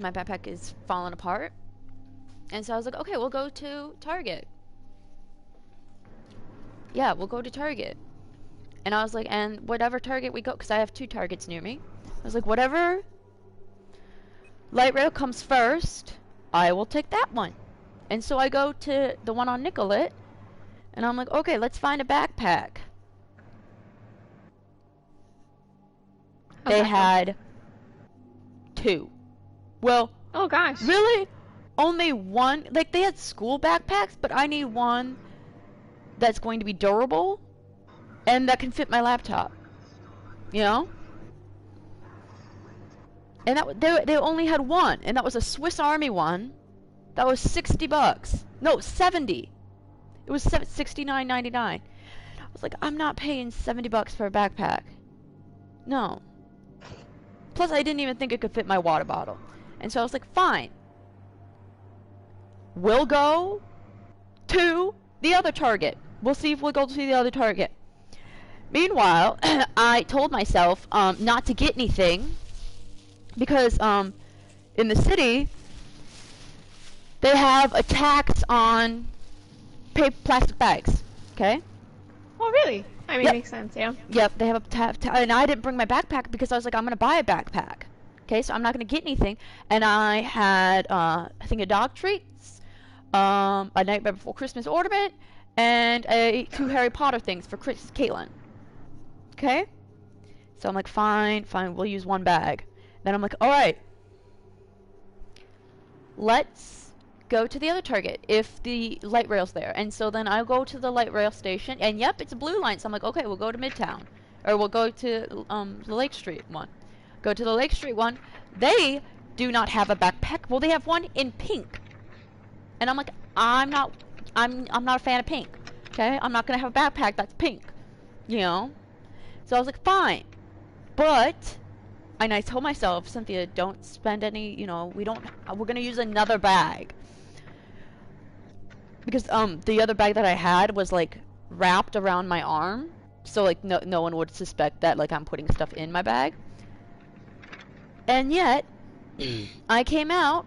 my backpack is falling apart. And so I was like, okay, we'll go to Target. Yeah, we'll go to Target. And I was like, and whatever Target we go, because I have 2 Targets near me. I was like, whatever light rail comes first, I will take that one. And so I go to the one on Nicollet, and I'm like, okay, let's find a backpack. They had 2. Well, oh gosh. Really? Only one? Like, they had school backpacks, but I need one that's going to be durable and that can fit my laptop. You know? And they only had one, and that was a Swiss Army one. That was $60. No, 70. It was $69.99. I was like, I'm not paying $70 for a backpack. No. Plus, I didn't even think it could fit my water bottle. And so I was like, fine. We'll go to the other Target. We'll see if we'll go to the other Target. Meanwhile, I told myself not to get anything because in the city they have a tax on plastic bags. Okay? Oh, really? I mean, Yep. Makes sense, yeah. Yep, they have a tax, and I didn't bring my backpack because I was like, I'm gonna buy a backpack. Okay, so I'm not gonna get anything, and I had I think a dog treats, a Nightmare Before Christmas ornament, and 2 Harry Potter things for Caitlin. Okay, so I'm like, fine, we'll use one bag. Then I'm like, all right, let's go to the other Target if the light rail's there. And so then I'll go to the light rail station, and yep, it's a blue line. So I'm like, okay, we'll go to Midtown, or we'll go to the Lake Street one. Go to the Lake Street one. They do not have a backpack. Well, they have one in pink, and I'm like, I'm not a fan of pink. Okay, I'm not gonna have a backpack that's pink, you know. So I was like, fine, but. And I told myself, Cynthia, don't spend any, you know, we're gonna use another bag. Because, the other bag that I had was, like, wrapped around my arm. So, like, no one would suspect that, like, I'm putting stuff in my bag. And yet, I came out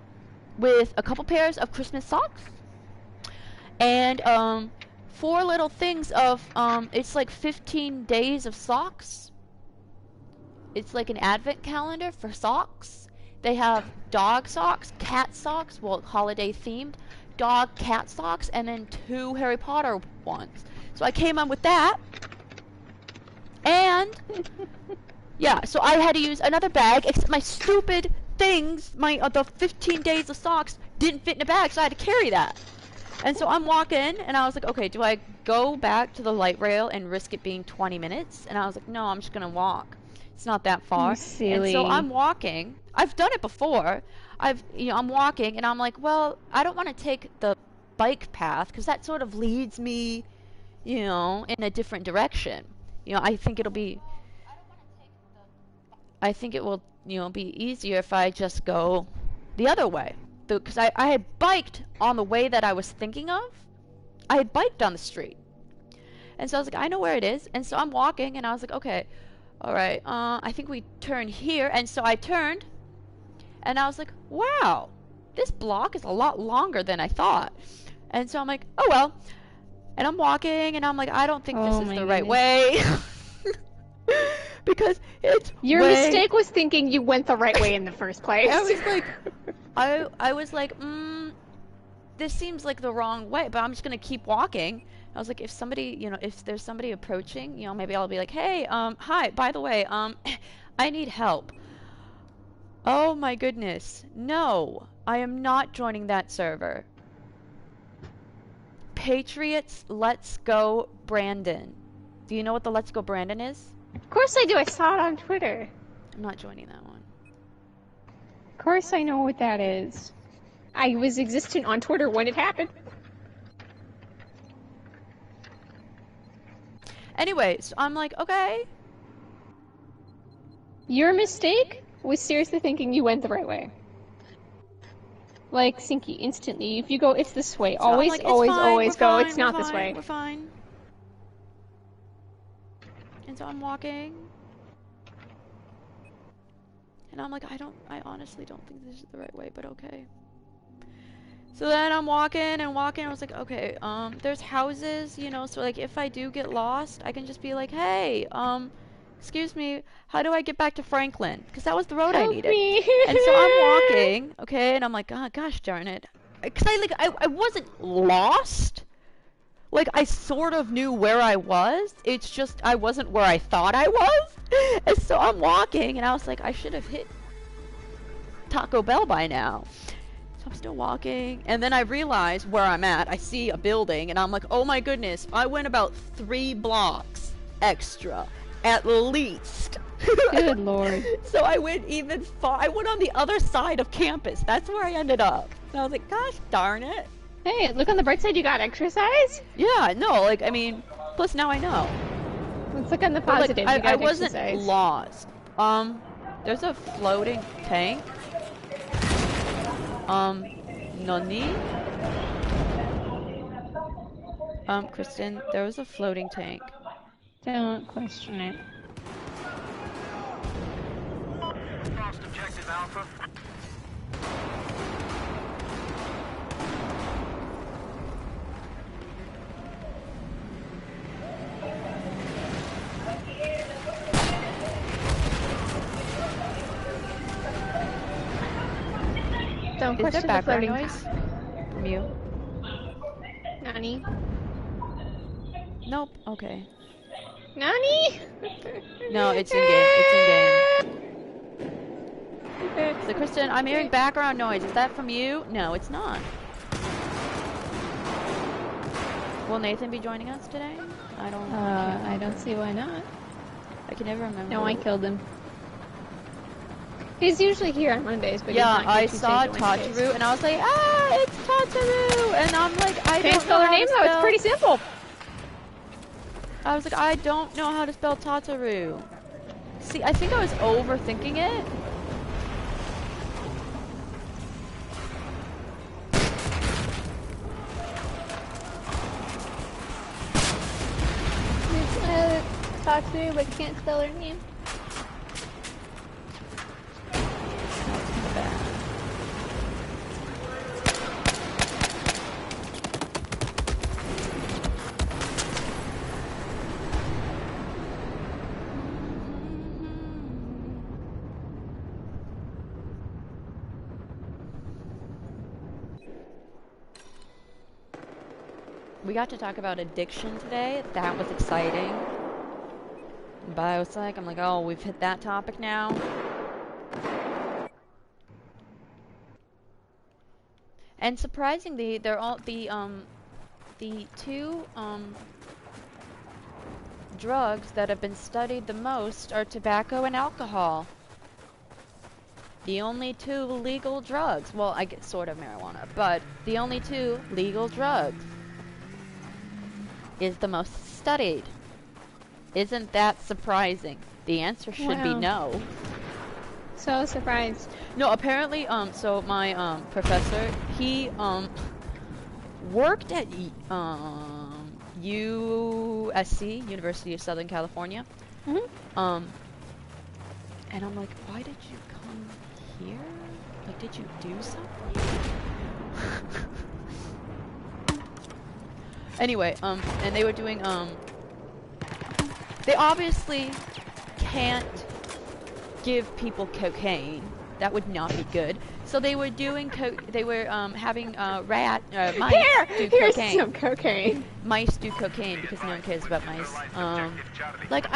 with a couple pairs of Christmas socks. And, 4 little things of, it's like 15 days of socks. It's like an advent calendar for socks. They have dog socks, cat socks, well, holiday themed, dog, cat socks, and then 2 Harry Potter ones. So I came up with that. And, yeah, so I had to use another bag, except my stupid things, the 15 days of socks didn't fit in a bag, so I had to carry that. And so I'm walking, and I was like, okay, do I go back to the light rail and risk it being 20 minutes? And I was like, no, I'm just gonna walk. It's not that far. Silly. And so I'm walking. I've done it before. I'm walking, and I'm like, well, I don't want to take the bike path because that sort of leads me, you know, in a different direction. You know, I think it will, you know, be easier if I just go the other way. Because I had biked on the way that I was thinking of. I had biked on the street. And so I was like, I know where it is. And so I'm walking, and I was like, okay, all right, I think we turn here. And so I turned, and I was like, wow, this block is a lot longer than I thought. And so I'm like, oh well. And I'm walking, and I'm like, I don't think this is the right way. Because it's Your mistake was thinking you went the right way in the first place. I was like, I was like, this seems like the wrong way, but I'm just gonna keep walking. I was like, if somebody, you know, if there's somebody approaching, you know, maybe I'll be like, hey, hi, by the way, I need help. Oh my goodness, no, I am not joining that server. Patriots, Let's Go Brandon. Do you know what the Let's Go Brandon is? Of course I do, I saw it on Twitter. I'm not joining that one. Of course I know what that is. I was existent on Twitter when it happened. Anyway, so I'm like, okay. Your mistake was seriously thinking you went the right way. Like, Sinky, instantly, if you go, it's this way. So Always, like, always, fine, always go, fine, it's not this fine, way. We're fine. And so I'm walking. And I'm like, I honestly don't think this is the right way, but okay. So then I'm walking and walking. I was like, okay, there's houses, you know, so like if I do get lost, I can just be like, hey, excuse me, how do I get back to Franklin? Because that was the road I Help needed. me. And so I'm walking, okay, and I'm like, oh, gosh darn it. Because I wasn't lost. Like, I sort of knew where I was. It's just I wasn't where I thought I was. And so I'm walking, and I was like, I should have hit Taco Bell by now. So I'm still walking, and then I realize where I'm at. I see a building, and I'm like, oh my goodness, I went about 3 blocks extra, at least. Good lord. So I went even far. I went on the other side of campus. That's where I ended up. And I was like, gosh darn it. Hey, look on the bright side, you got exercise? Yeah, no, like, I mean, plus now I know. Let's look on the But, positive. like, you got I wasn't exercise. lost. There's a floating tank. Nani? Kristen, there was a floating tank. Don't question it. Lost objective Alpha. Don't Is there question the background floating noise from you? Nani? Nope. Okay. Nani? No, it's in game. It's in game. So, Kristen, I'm hearing background noise. Is that from you? No, it's not. Will Nathan be joining us today? I don't know. I don't see why not. I can never remember. No, I killed him. He's usually here on Mondays, but Yeah, he's not I here Tuesdays saw or Wednesdays. Tataru, and I was like, ah, it's Tataru! And I'm like, I Can't don't know spell her how name to though, it's spell- pretty simple. I was like, I don't know how to spell Tataru. See, I think I was overthinking it. Talk to her, but can't spell her name. We got to talk about addiction today. That was exciting. But I was like, I'm like, oh, we've hit that topic now. And surprisingly, they're all the 2 drugs that have been studied the most are tobacco and alcohol. The only 2 legal drugs. Well, I get sort of marijuana, but the only 2 legal drugs is the most studied. Isn't that surprising? The answer should be no. So surprised. No, apparently, so my, professor, he, worked at, USC, University of Southern California. Mm-hmm. And I'm like, why did you come here? Like, did you do something? Anyway, and they were doing, they obviously can't give people cocaine. That would not be good. So they were doing having mice do Here's cocaine. some cocaine. Mice do cocaine because no one cares about mice. Like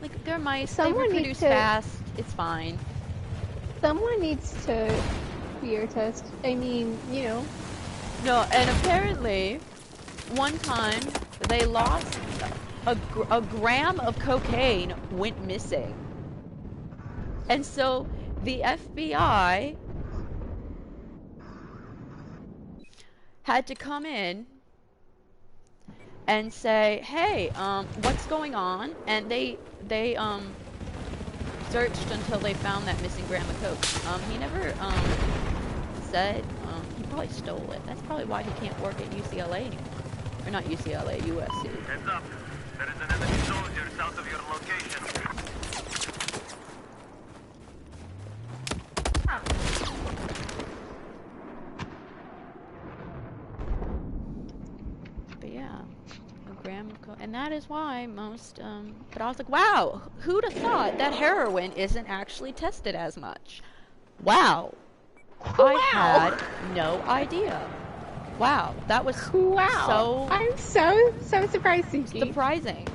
like they're mice. Someone they needs reproduce to- fast. It's fine. Someone needs to beer test. I mean, you know. No, and apparently, one time they lost a gram of cocaine went missing. And so the FBI had to come in and say, hey, what's going on? And they searched until they found that missing gram of coke. He never said, he probably stole it. That's probably why he can't work at UCLA anymore. Or not UCLA, USC. Heads up. There is an enemy soldier south of your location. And that is why most, but I was like, wow, who'd have thought that heroin isn't actually tested as much? Wow. I had no idea. Wow, that was Wow. I'm so surprised, Sinky. surprising.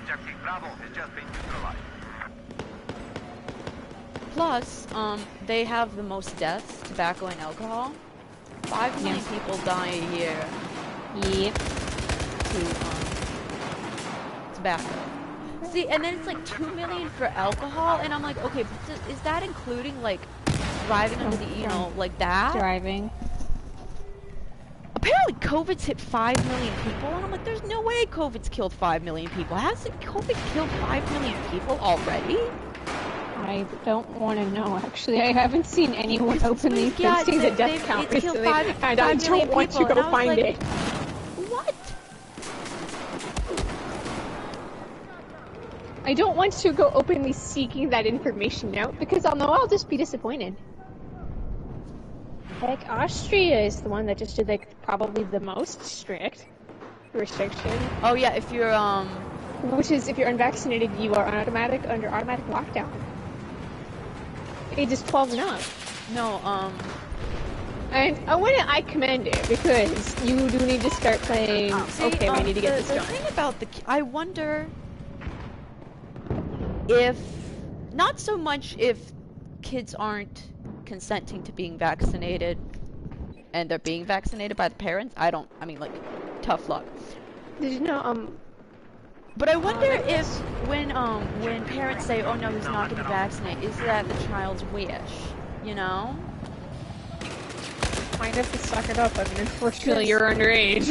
Objective Bravo has just been neutralized. Plus, they have the most deaths, tobacco and alcohol. 5 million people die a year Yep. to tobacco. See, and then it's like 2 million for alcohol, and I'm like, okay, but is that including like driving under the, you know, like that? Driving. Apparently COVID's hit 5 million people, and I'm like, there's no way COVID's killed 5 million people. Hasn't COVID killed 5 million people already? I don't want to know, actually. I haven't seen anyone openly posting the death count recently, and I don't want to go find it. What? I don't want to go openly seeking that information out, because I'll know I'll just be disappointed. Like, Austria is the one that just did, like, probably the most strict restriction. Oh yeah, if you're, Which is, if you're unvaccinated, you are under automatic lockdown. Ages 12 and up. no, And I commend it, because you do need to start playing, see, okay, we need to get this the going. thing about I wonder if, not so much if kids aren't consenting to being vaccinated, and they're being vaccinated by the parents, I mean, like, tough luck. Did you know, But I wonder if when parents say, "Oh no, he's not going to vaccinate," is that the child's wish? You know? might have to suck it up. I mean, unfortunately, you're underage.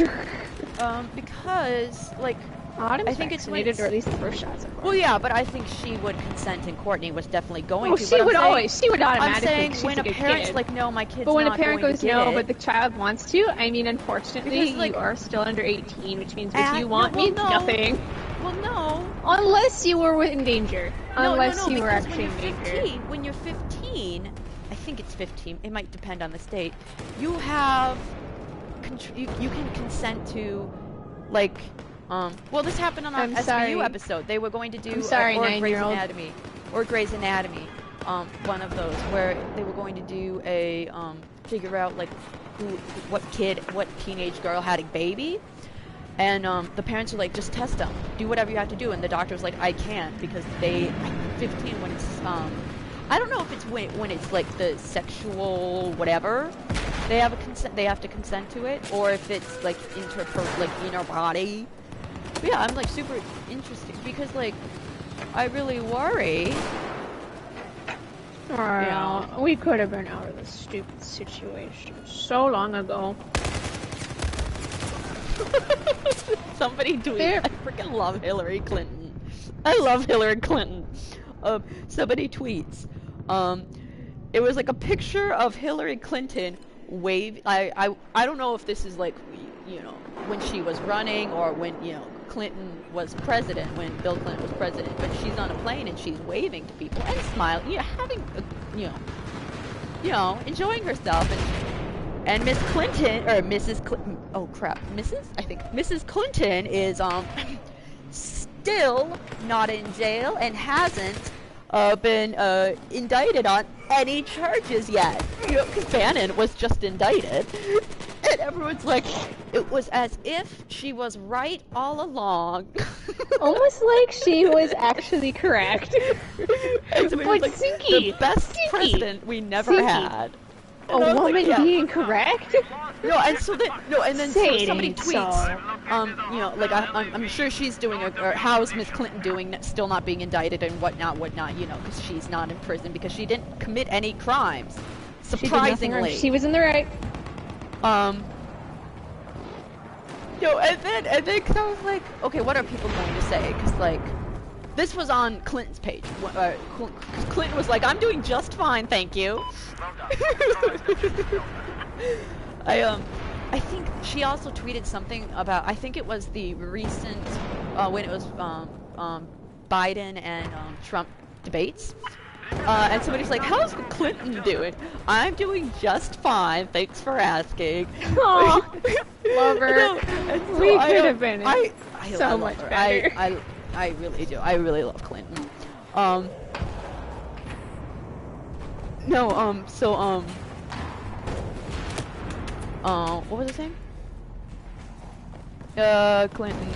Because like Autumn's I think it's when vaccinated, or at least the first shots. well, yeah, but I think she would consent, and Courtney was definitely going Oh, to. she but would I'm saying, always. She would automatically. I'm saying she's when a good parent's kid. like, "No, my kid's But when not a parent going goes to get no, it," but the child wants to, I mean, unfortunately, Because, like, you are still under 18, which means if you no, want well, means no. nothing. well, no. Unless you were in danger. Unless no, you were because actually in danger. when you're 15, I think it's 15. It might depend on the state. You have you can consent to, like, well, this happened on our I'm SVU sorry. episode. They were going to do I'm sorry, or Grey's 9-year-old. Anatomy, one of those where they were going to do a figure out like what teenage girl had a baby. And the parents were like, just test them, do whatever you have to do. And the doctor was like, I can't, because 15 when it's I don't know if it's when it's like the sexual whatever, they have to consent to it, or if it's like in our body. But yeah, I'm like super interested because like I really worry. Well, we could have been out of this stupid situation so long ago. Somebody tweeted, I freaking love Hillary Clinton. I love Hillary Clinton. Somebody tweets, it was like a picture of Hillary Clinton I don't know if this is like, you know, when she was running or when, you know, Clinton was president, when Bill Clinton was president, but she's on a plane and she's waving to people and smiling, you know, having, enjoying herself. And Miss Clinton, or Mrs. Clinton, oh crap, I think Mrs. Clinton is, still not in jail and hasn't, been, indicted on any charges yet. You know, because Bannon was just indicted. And everyone's like, it was as if she was right all along. Almost like she was actually correct. And somebody was like, Sinky, the best president we never had. A woman being correct? No, and so then somebody tweets, so. you know, like I'm sure she's doing or how's Miss Clinton doing, still not being indicted and whatnot, you know, because she's not in prison because she didn't commit any crimes, surprisingly. She was in the right. You know, and then cause I was like, okay, what are people going to say? Because like, this was on Clinton's page. Clinton was like, I'm doing just fine, thank you. I think she also tweeted something about, I think it was the recent, when it was, Biden and, Trump debates. And somebody's like, how's Clinton doing? I'm doing just fine, thanks for asking. Aw, love her. No, and so We could have been so much her. better. I really do. I really love Clinton. What was I saying? Clinton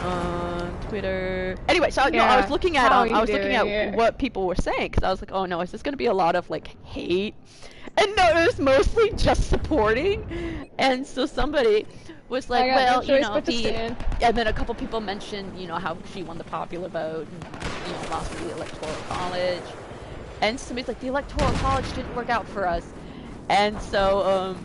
on Twitter. Anyway, so no, I was looking at what people were saying because I was like, oh no, is this gonna be a lot of like hate? And no, it was mostly just supporting. And so somebody was like, well, you know, and then a couple people mentioned, you know, how she won the popular vote and, you know, lost the electoral college. And somebody's like, the electoral college didn't work out for us. And so,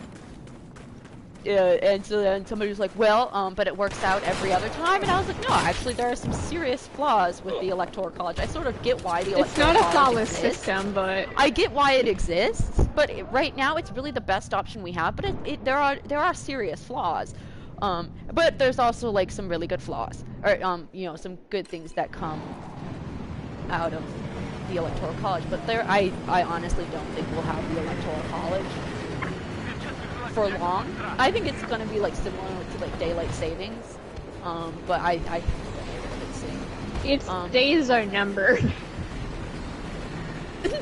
and so then somebody was like, well, but it works out every other time. And I was like, no, actually there are some serious flaws with the electoral college. I sort of get why the electoral college It's not a flawless system, but I get why it exists. But right now it's really the best option we have. But there are serious flaws. But there's also like some really good flaws, or you know, some good things that come out of the electoral college. But I honestly don't think we'll have the electoral college for long. I think it's gonna be like similar to like daylight savings, but I think its days are numbered.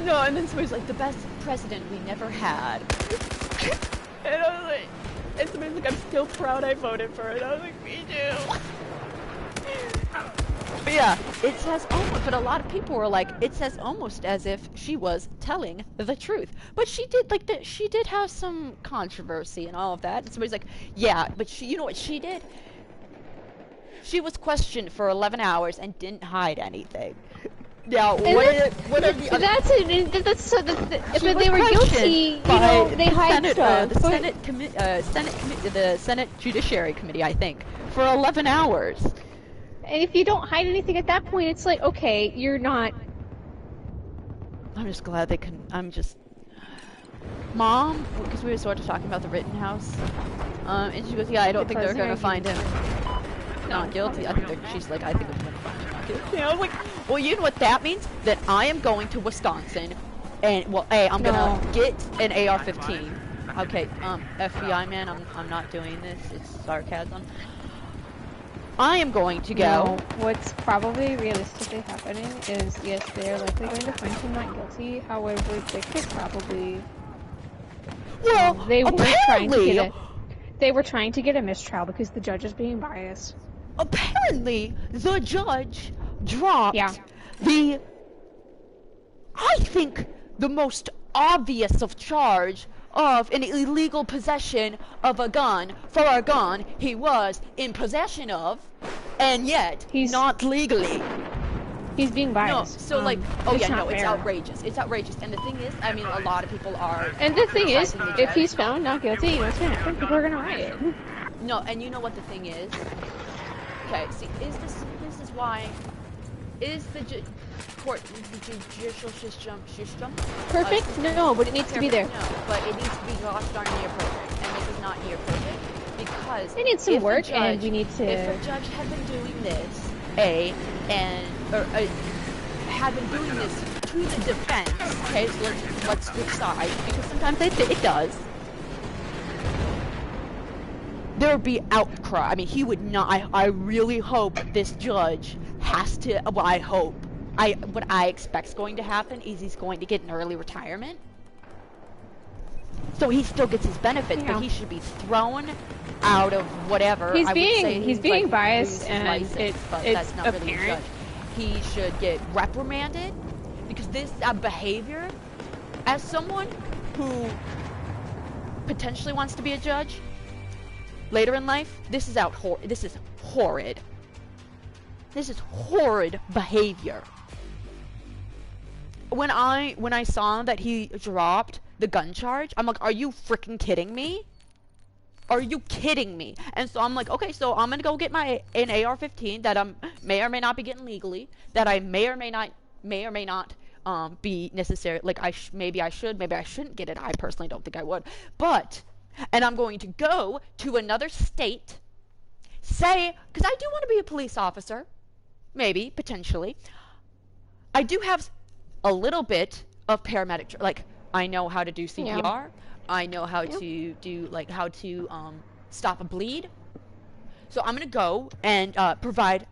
No, and then somebody's like, the best president we never had. And I was like, and somebody's like, I'm still proud I voted for it. I was like, me too. But yeah, it says almost, but a lot of people were like, it says almost as if she was telling the truth. But she did, like, she did have some controversy and all of that. And somebody's like, yeah, but she, you know what she did? She was questioned for 11 hours and didn't hide anything. Now, what are the other... If they were guilty, you know, they hide stuff. The Senate Judiciary Committee, I think, for 11 hours. And if you don't hide anything at that point, it's like, okay, you're not... I'm just glad they couldn't... I'm just... Mom, because we were sort of talking about the Rittenhouse, and she goes, yeah, I don't think they're going to find him not guilty. I think she's like, I think they're going to find him not guilty. I was like, well, you know what that means? That I am going to Wisconsin, and, well, I'm going to get an AR-15. Okay, FBI man, I'm not doing this. It's sarcasm. I am going to go. No, what's probably realistically happening is, yes, they're likely going to find him not guilty. However, they could probably. Well, they were trying to get a mistrial because the judge is being biased. Apparently, the judge dropped the. I think the most obvious of charge of an illegal possession of a gun for a gun he was in possession of, and yet he's not legally. He's being biased. No, so like, oh yeah, no, it's outrageous. It's outrageous. And the thing is, I mean, a lot of people are. And the thing is, if he's found not guilty, you know what's gonna happen? People are gonna riot. No, and you know what the thing is? Okay, see, this is why, is the judicial system perfect? No, but it needs to be there. No, but it needs to be gosh darn near perfect, and this is not near perfect because it needs some work, and we need to. If a judge had been doing this, had been doing this to the defense, okay, so let's decide, because sometimes it does. There would be outcry. I mean, he would not. I really hope this judge has to. Well, I hope. What I expect's going to happen is he's going to get an early retirement. So he still gets his benefits, but he should be thrown out of whatever. He's being biased, and that's not really a judge. He should get reprimanded because this behavior, as someone who potentially wants to be a judge later in life, this is horrid. This is horrid behavior. When I saw that he dropped the gun charge, I'm like, are you freaking kidding me? Are you kidding me? And so I'm like, okay, so I'm gonna go get an AR-15 that I may or may not be getting legally, that I may or may not be necessary. Like maybe I should, maybe I shouldn't get it. I personally don't think I would, and I'm going to go to another state, because I do want to be a police officer, maybe potentially. I do have a little bit of paramedic. Like, I know how to do CPR. Yeah. I know how to do, like, how to stop a bleed. So I'm gonna go and provide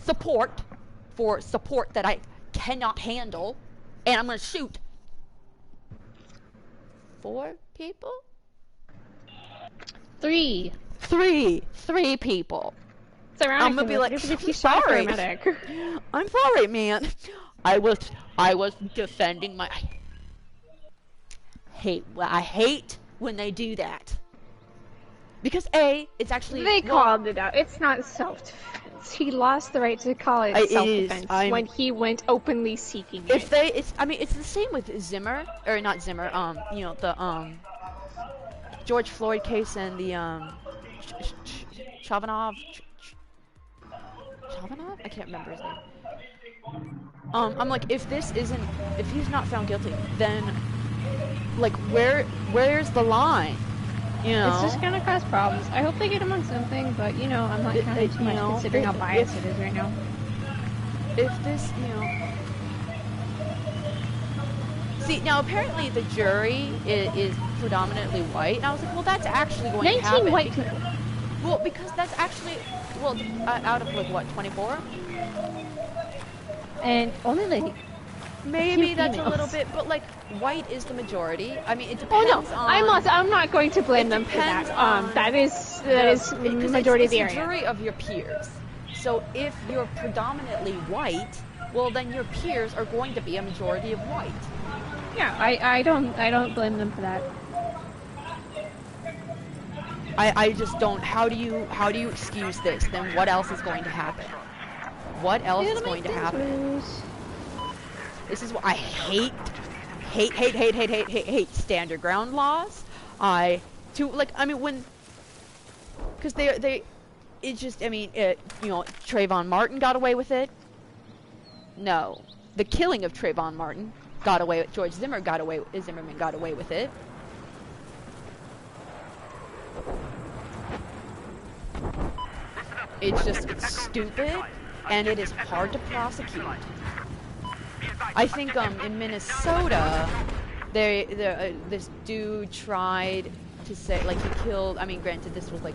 support for support that I cannot handle, and I'm gonna shoot 4 people? 3 people. It's ironic. I'm gonna be like, if you sorry. paramedic. I'm sorry, man. I was defending my. I hate when they do that. Because it's actually They called it out. It's not self-defense. He lost the right to call it self-defense when he went openly seeking it. I mean, it's the same with Zimmer, or not Zimmer. You know, the George Floyd case and the Chavanov. Chavanov? I can't remember his name. I'm like, if he's not found guilty, then like where's the line? You know? It's just gonna cause problems. I hope they get him on something, but you know, I'm not counting too much considering how biased it is right now. If this, you know. See, now apparently the jury is predominantly white, and I was like, well, that's actually going to happen. 19 white people. Well, because that's actually, well, out of like what, 24? And only like maybe that's a little bit, but like white is the majority. I mean, it depends. Oh no, I'm not going to blame them for that. That is the majority of the area. It's the jury of your peers. So if you're predominantly white, well then your peers are going to be a majority of white. Yeah, I don't blame them for that. I just don't. How do you excuse this? Then what else is going to happen? What else is going to happen? This is what I hate standard ground laws. Because Trayvon Martin got away with it. No, the killing of Trayvon Martin got away with. George Zimmerman got away with it. It's stupid, and it is hard to prosecute. I think in Minnesota, this dude tried to say, like, he killed. I mean, granted, this was like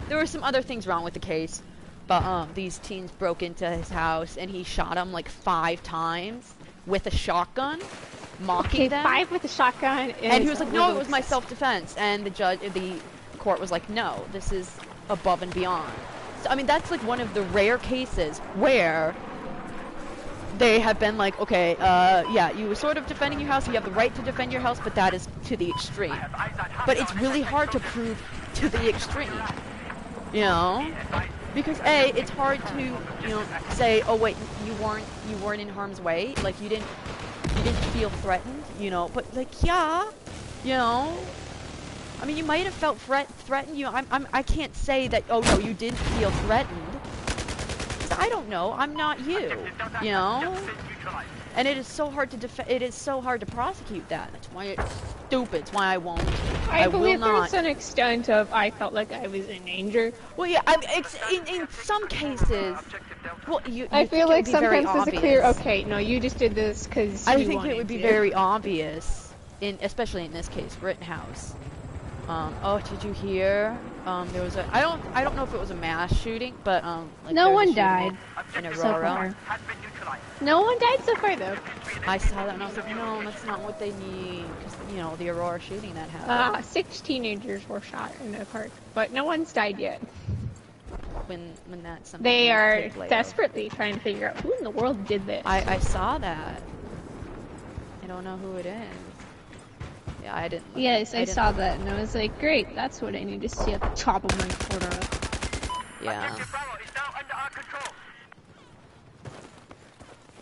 there were some other things wrong with the case, but these teens broke into his house and he shot them like 5 times with a shotgun, mocking them. 5 with a shotgun. And he was like, "No, it was my self-defense." And the court was like, "No, this is above and beyond." So, I mean, that's like one of the rare cases where they have been like, okay, yeah, you were sort of defending your house, you have the right to defend your house, but that is to the extreme. But it's really hard to prove to the extreme, you know? Because it's hard to, you know, say, oh wait, you weren't in harm's way, like you didn't feel threatened, you know? But like, yeah, you know. I mean, you might have felt threatened. You know, I can't say that. Oh no, you didn't feel threatened. I don't know. I'm not you. You know. And it is so hard to It is so hard to prosecute that. That's why it's stupid. It's why I won't. I believe will not. there's an extent of I felt like I was in danger. Well, yeah. In some cases. Well, I feel like sometimes there's a clear. Okay, no, you just did this because. I think it would be very obvious especially in this case, Rittenhouse. Oh, did you hear? There was I don't know if it was a mass shooting, but like no one died in Aurora. So far. No one died so far though. I saw that and I was like, no, that's not what they need, because you know the Aurora shooting that happened. 6 teenagers were shot in a park, but no one's died yet. When that's something they are desperately trying to figure out who in the world did this. I saw that. I don't know who it is. Yeah, I didn't. Yes, I saw that, and I was like, great, that's what I need to see at the top of my quota. Yeah.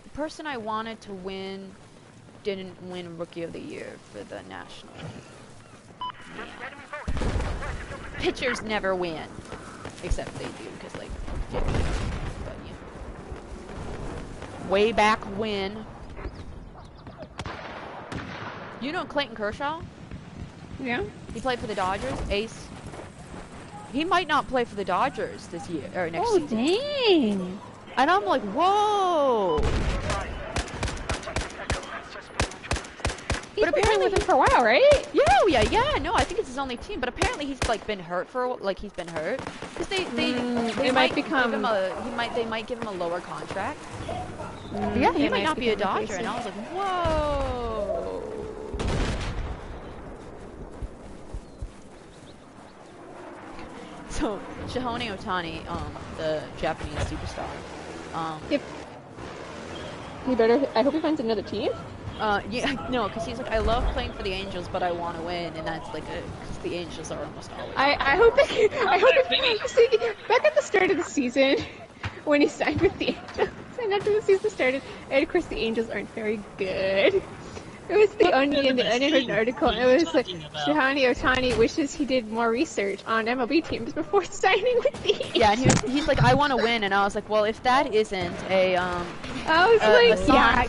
The person I wanted to win didn't win Rookie of the Year for the National. Yeah. Pitchers never win. Except they do, because, like, but, yeah. Way back when. You know Clayton Kershaw? Yeah. He played for the Dodgers, ace. He might not play for the Dodgers this year, or next season. Oh, dang! And I'm like, whoa! You've been with him for a while, right? Yeah. No, I think it's his only team. But apparently he's like been hurt for he's been hurt because they might become give him they might give him a lower contract. Yeah, he might not be a Dodger, and I was like, whoa. So Shohei Ohtani, the Japanese superstar. Yep. I hope he finds another team. Yeah, no, because he's like, I love playing for the Angels, but I want to win, and that's like, because the Angels are almost always. I hope see, back at the start of the season, when he signed with the Angels, and after the season started, and of course the Angels aren't very good. It was the Onion had an article, and it was like, Shohei Ohtani wishes he did more research on MLB teams before signing with the Angels. Yeah, and he's like, I want to win, and I was like, well, if that isn't a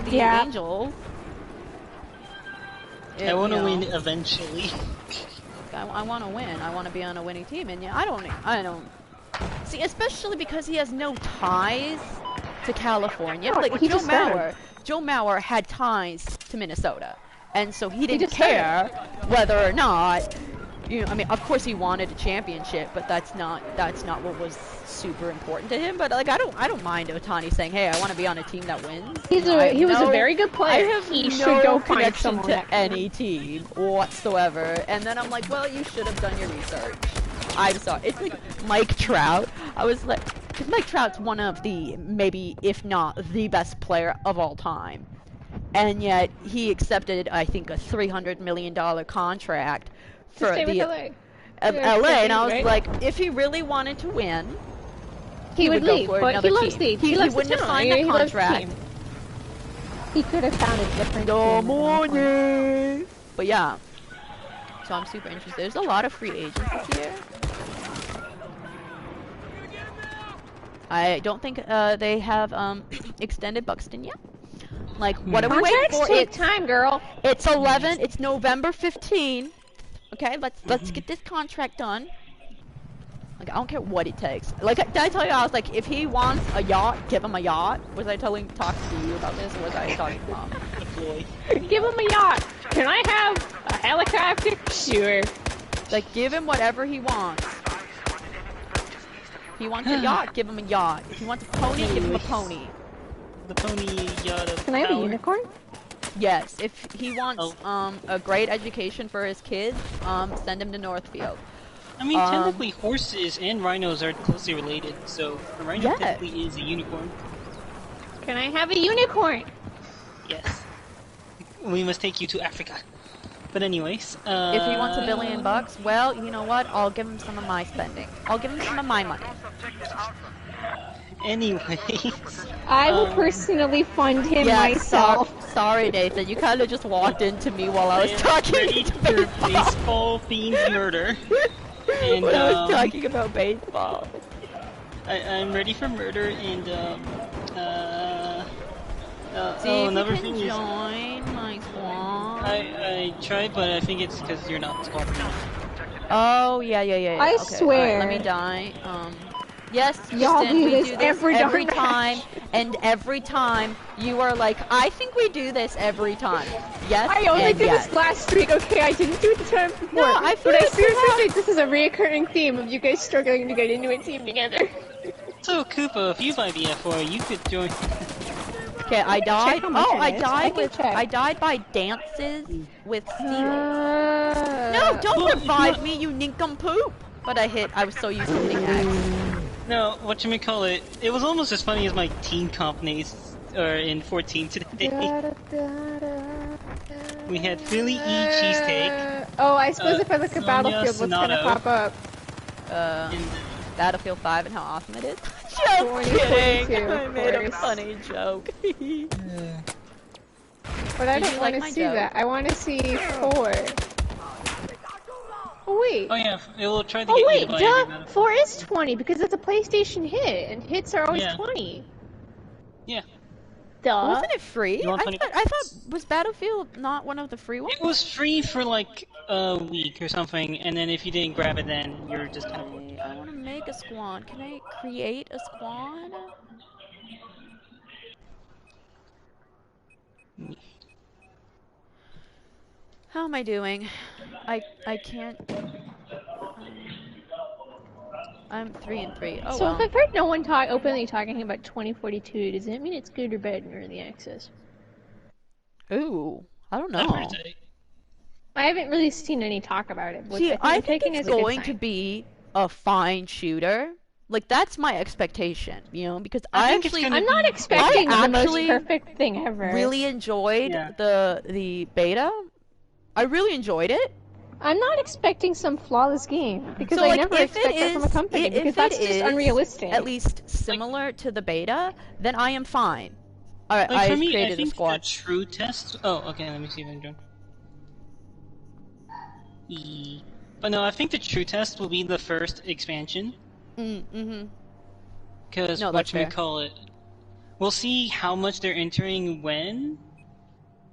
the Angels. I want to win eventually. I want to win. I want to be on a winning team, and yeah, I don't. See, especially because he has no ties to California. Oh, like Joe Mauer had ties to Minnesota, and so he didn't care whether or not. I mean, of course he wanted a championship, but that's not what was super important to him. But like, I don't mind Ohtani saying, "Hey, I want to be on a team that wins." He was a very good player. I have he no should go connection to any team whatsoever. And then I'm like, well, you should have done your research. I'm sorry. It's like Mike Trout. I was like, because Mike Trout's one of the maybe, if not the best player of all time, and yet he accepted, I think, a $300 million contract for LA. And I was like, if he really wanted to win, he would leave. But he loves team. He wouldn't have signed a contract. He could have found a different No money. But yeah, so I'm super interested. There's a lot of free agents this year. I don't think they have extended Buxton yet. Like, what are we waiting for? Take time, girl. It's November 15. Okay, let's get this contract done. Like, I don't care what it takes. Like, did I tell you, I was like, if he wants a yacht, give him a yacht. Was I talking to you about this, or was I talking to Mom? Give him a yacht. Can I have a helicopter? Sure. Like, give him whatever he wants. He wants a yacht, give him a yacht. If he wants a pony, give him a pony. The pony yacht of Can I have a unicorn? Yes, if he wants a great education for his kids, send him to Northfield. I mean, technically horses and rhinos are closely related, so a rhino technically is a unicorn. Can I have a unicorn? Yes. We must take you to Africa. But anyways, if he wants $1 billion, well, you know what? I'll give him some of my spending. I'll give him some of my money. Anyways, I will personally fund him myself. Sorry, Nathan. You kind of just walked into me while I was talking about baseball-themed murder. And, when I was talking about baseball. I'm ready for murder, and see if another you can thing join my squad. I tried, but I think it's because you're not squad enough. Oh yeah. I okay, swear. let me die. Yes, y'all Kristen, do we this do this every time, and every time you are like, I think we do this every time. Yes, I only did this last week. Okay, I didn't do it the time before. No, I feel but I seriously think this is a reoccurring theme of you guys struggling to get into a team together. So Koopa, if you buy BF4, you could join. Okay, I died. Oh, I died by dances with steel. No, don't revive me, you nincompoop! But I was so used to hitting X. No, whatchamacallit, it was almost as funny as my team comp names in 14 today. We had Philly E cheesesteak. Oh, I suppose if I look at Battlefield, what's gonna pop up? Battlefield 5 and how awesome it is. Just kidding! I made a funny joke. But I don't want to see that. I want to see 4. Oh wait. Oh yeah, it will try to get you to buy duh! 4 is 20 because it's a PlayStation hit, and hits are always 20. Yeah. Duh. Wasn't it free? I thought was Battlefield not one of the free ones? It was free for like a week or something, and then if you didn't grab it, then you're just kind of. I want to make a squad. Can I create a squad? How am I doing? I can't. I'm 3-3. Oh So well. if I've heard no one openly talking about 2042, does that mean it's good or bad in early access? Ooh, I don't I've know. heard that. I haven't really seen any talk about it. Which See, I I'm think taking it's as a good going to sign. be a fine shooter. Like that's my expectation, you know, because I I think it's actually gonna I'm not be- expecting I the most actually perfect thing ever. really enjoyed Yeah. the beta. I really enjoyed it. I'm not expecting some flawless game because So I like never if expect it that from a is company because if it that's just is unrealistic. at least similar to the beta, then I am fine. Alright, Like I for me, I created a think the squad. true test. Oh, okay. Let me see if I'm doing. But no, I think the true test will be the first expansion. Mm-hmm. Because No, that's fair. whatchamacallit, we'll see how much they're entering when,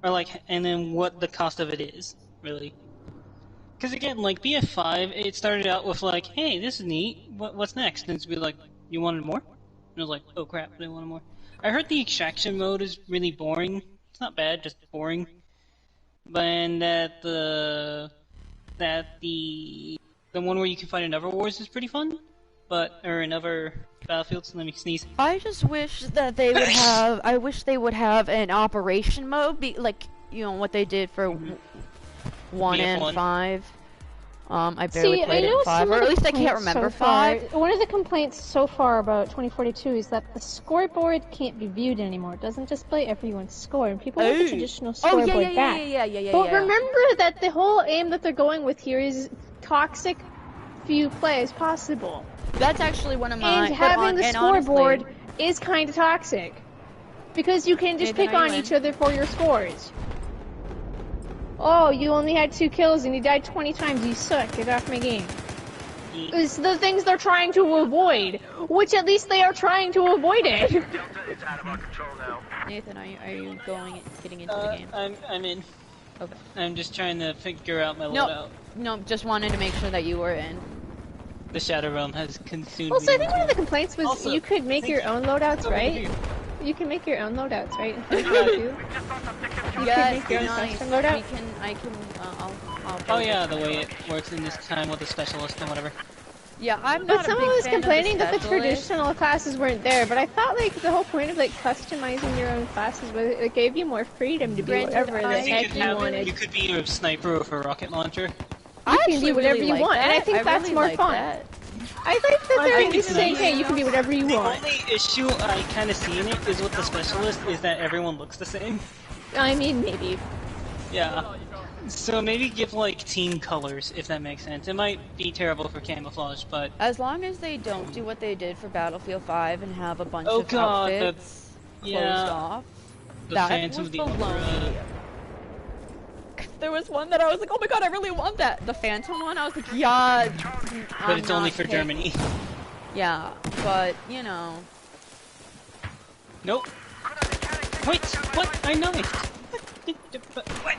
or like, and then what the cost of it is, really. Because again, like BF5, it started out with like, hey, this is neat. What's next? And it's be like, you wanted more? And I was like, oh crap, I wanted more. I heard the extraction mode is really boring. It's not bad, just boring. And that the one where you can fight in other wars is pretty fun, or in other battlefields. Let me sneeze. I just wish that they would have. I wish they would have an operation mode, like you know what they did for 1 and BF1. 5. I barely See, played I it know in 5, some or of at the least I can't complaints remember so far, 5. One of the complaints so far about 2042 is that the scoreboard can't be viewed anymore. It doesn't display everyone's score, and people want the Ooh. traditional Oh scoreboard yeah, yeah, back. yeah. But remember that the whole aim that they're going with here is toxic few play as possible. That's actually one of my. And having the and scoreboard honestly, is kind of toxic. Because you can just Nathan, pick are you on in? each other for your scores. Oh, you only had 2 kills and you died 20 times, you suck, get off my game. It's the things they're trying to avoid, which at least they are trying to avoid it. Delta is out of our control now. Nathan, are you getting into the game? I'm in. Okay. I'm just trying to figure out my No, loadout. no, just wanted to make sure that you were in. The Shadow Realm has consumed Also, I me. think one of the complaints was Also, you could make your own loadouts, Over right? here. You can make your own loadouts, right? In 2022? We've just lost objective You Yes, can make your own nice. custom loadout? I'll Oh yeah, the way it works in this time with the specialist and whatever. Yeah, I'm not But a someone big was fan of complaining that the specialist. traditional classes weren't there, but I thought like the whole point of like customizing your own classes was it gave you more freedom to be Granted, whatever the I- heck you wanted. You could be a sniper with a rocket launcher. I You can actually be whatever really you like want, and I that. think that's really more like fun. that. I think that I they're think just it's saying, nice. hey, you can be whatever you The want. only issue I kind of see in it is with the specialist is that everyone looks the same. I mean, maybe. Yeah. So maybe give like team colors, if that makes sense. It might be terrible for camouflage, but As long as they don't do what they did for Battlefield 5 and have a bunch Oh of God, outfits yeah. closed off, the that Phantom was of the baloney. Opera. There was one that I was like, oh my god, I really want that. The Phantom one, I was like, yeah. But it's only for Germany. Yeah, but you know. Nope. Wait, what? I know it. What?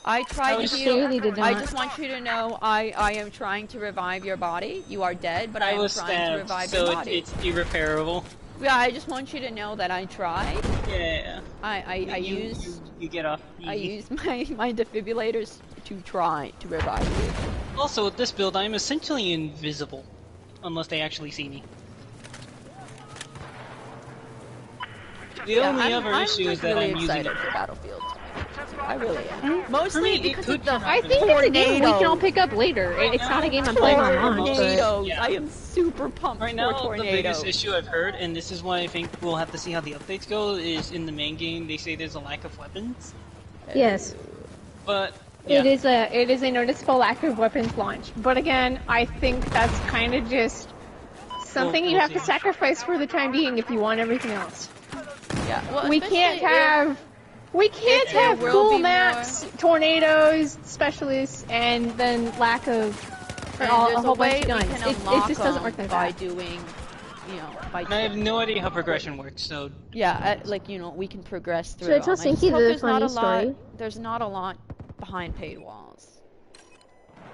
I tried was to clearly did I not. just want you to know I am trying to revive your body. You are dead, but I I am was trying to stabbed, revive so your body. it's irreparable. Yeah, I just want you to know that I tried. Yeah. I used You get off. I used my defibrillators to try to revive you. Also, with this build, I'm essentially invisible, unless they actually see me. The only other issue is that really I'm using excited for Battlefield. I really am. For Mostly me, it because could of the turn out I think it's a game we can all pick up later. It's not a game I'm playing on launch, but... tornadoes. Yeah. I am super pumped Right for now, the tornadoes. biggest issue I've heard, and this is why I think we'll have to see how the updates go, is in the main game they say there's a lack of weapons. Yes. But yeah. It is a noticeable lack of weapons launch. But again, I think that's kind of just something We'll you have see. to sacrifice for the time being if you want everything else. Yeah, well, We especially can't have if there have will cool be maps, tornadoes, specialists, and then lack of if, a and whole there's a bunch way of guns. we can It unlock just doesn't work them like by that. doing, you know, by And I have no idea how progression works, so yeah, like you know, we can progress through. Should I tell them. just Sinky hope the there's not funny a lot. story? There's not a lot behind paywalls.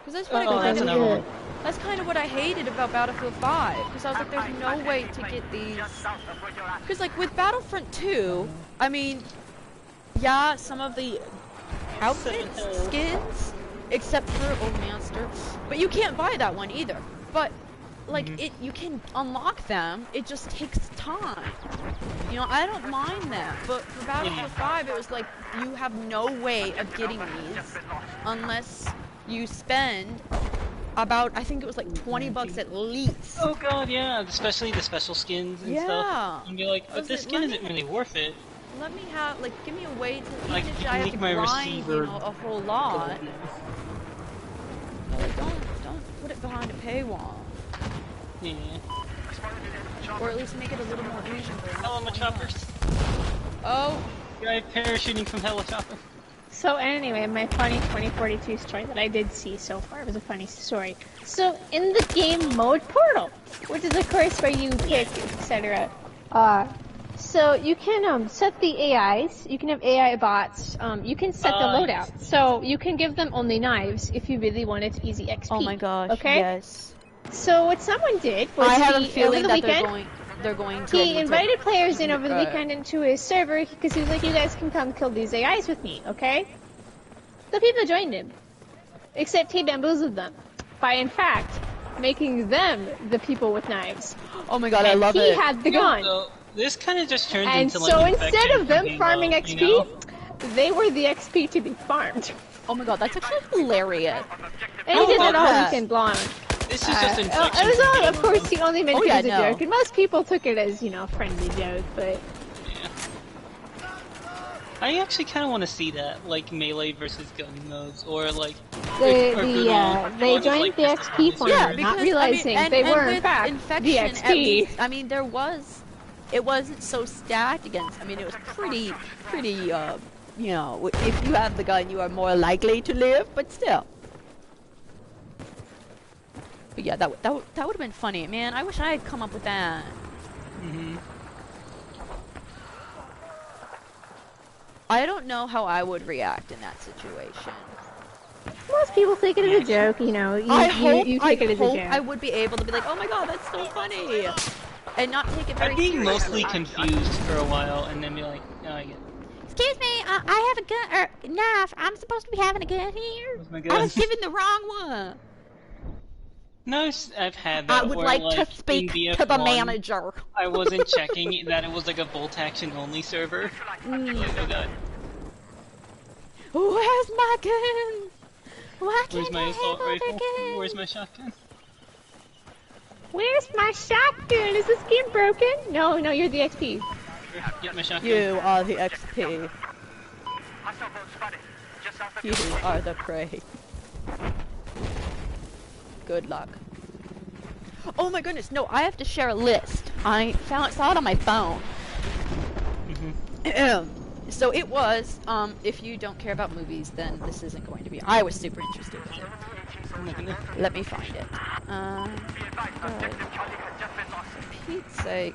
Because that's oh, what I that's kind another of. one. That's kind of what I hated about Battlefield 5. Because I was like, there's no way to get these. Because like with Battlefront 2, I mean, yeah, some of the outfits, skins, except for Old Master. But you can't buy that one either. But like you can unlock them. It just takes time. You know, I don't mind that. But for Battlefield 5, it was like you have no way of getting these unless you spend about, I think it was like $20 at least. Oh god, yeah, especially the special skins and stuff. And you're like, but this skin isn't really worth it. Let me have, like, give me a way to, even like, if I have to grind, you know, a whole lot. Like, don't put it behind a paywall. Yeah. Or at least make it a little more reasonable. Hello, choppers. Oh. Guy parachuting from helicopter. So anyway, my funny 2042 story that I did see so far was a funny story. So in the game mode Portal, which is of course where you pick, etc. So you can set the AIs. You can have AI bots. You can set the loadout. So you can give them only knives if you really want it easy XP. Oh my gosh. Okay. Yes. So what someone did was I have a feeling over the that weekend, they're going to. he invited players in over the weekend into his server because he was like, "You guys can come kill these AIs with me, okay?" The people joined him, except he bamboozled them by, in fact, making them the people with knives. Oh my god, and I love it. He had the gun. So, this kind of just turned and into like so instead of them Infection farming Halo, XP, you know? they were the XP to be farmed. Oh my god, that's actually hilarious. And he did love that all that. weekend long. This is just It infection. was all, of course, he only meant it as a no. joke, and most people took it as, you know, a friendly joke, but... I actually kind of want to see that, like melee versus gun modes, or like They or joined like the just XP the farm, Yeah, because not realizing I mean, they and were, with in fact, infection, the at XP. least, I mean, it wasn't so stacked against. I mean, it was pretty, you know, if you have the gun, you are more likely to live, but still. But yeah, that would have been funny, man. I wish I had come up with that. I don't know how I would react in that situation. Most people take it as a joke, you know. You take it as a joke. I would be able to be like, oh my god, that's so funny, and not take it very I'd be seriously. mostly confused for a while, and then be like, oh, I get it. Excuse me, I have a gun or knife. I'm supposed to be having a gun here. Where's my I gun? was given the wrong one. No, I've had that. I would where, like like, to speak in to the BF1, manager. I wasn't checking that it was like a bolt action only server. Like, oh god. Where's my gun? Why Where's can't my I assault have rifle? a gun? Where's my shotgun? Where's my shotgun? Is this game broken? No, you're the XP. Get my shotgun. You are the XP. Hostile boat spotted. Just south of You are the prey. Good luck. Oh my goodness, no, I have to share a list. I saw it on my phone. So it was, if you don't care about movies, then this isn't going to be. I was super interested in it. Let me find it. For Pete's sake.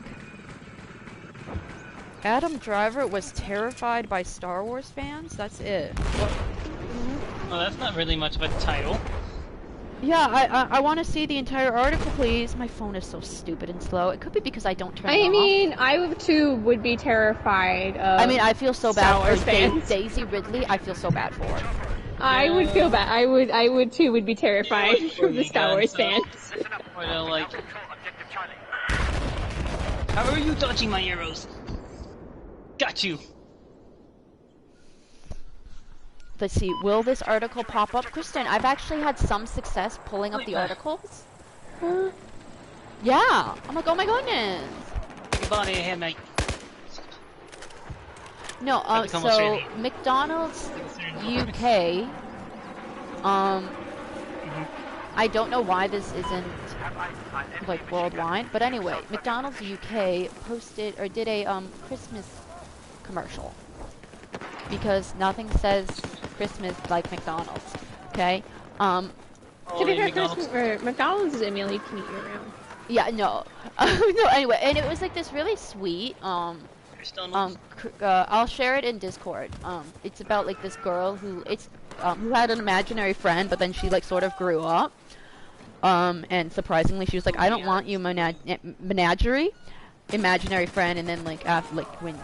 Adam Driver was terrified by Star Wars fans? That's it. What? Well, that's not really much of a title. Yeah, I want to see the entire article, please. My phone is so stupid and slow. It could be because I don't turn it I off. mean, I too would be terrified of I mean, I feel so Star bad Wars for fans. Daisy Ridley. I feel so bad for her. I would feel bad. I would too would be terrified of the Star Wars fans. Or they're like, how are you dodging my arrows? Got you. Let's see, will this article pop up? Kristen, I've actually had some success pulling up the articles. Yeah. I'm like, oh my goodness. Your body ahead, mate. No, so McDonald's UK, I don't know why this isn't like worldwide, but anyway, McDonald's UK posted or did a Christmas commercial because nothing says Christmas like McDonald's. Okay. To be fair, McDonald's is a meal you can eat year round. Yeah, no. No, anyway, and it was like this really sweet, I'll share it in Discord. It's about like this girl who had an imaginary friend, but then she like sort of grew up. And surprisingly, she was like, I don't want you menagerie, imaginary friend, and then after when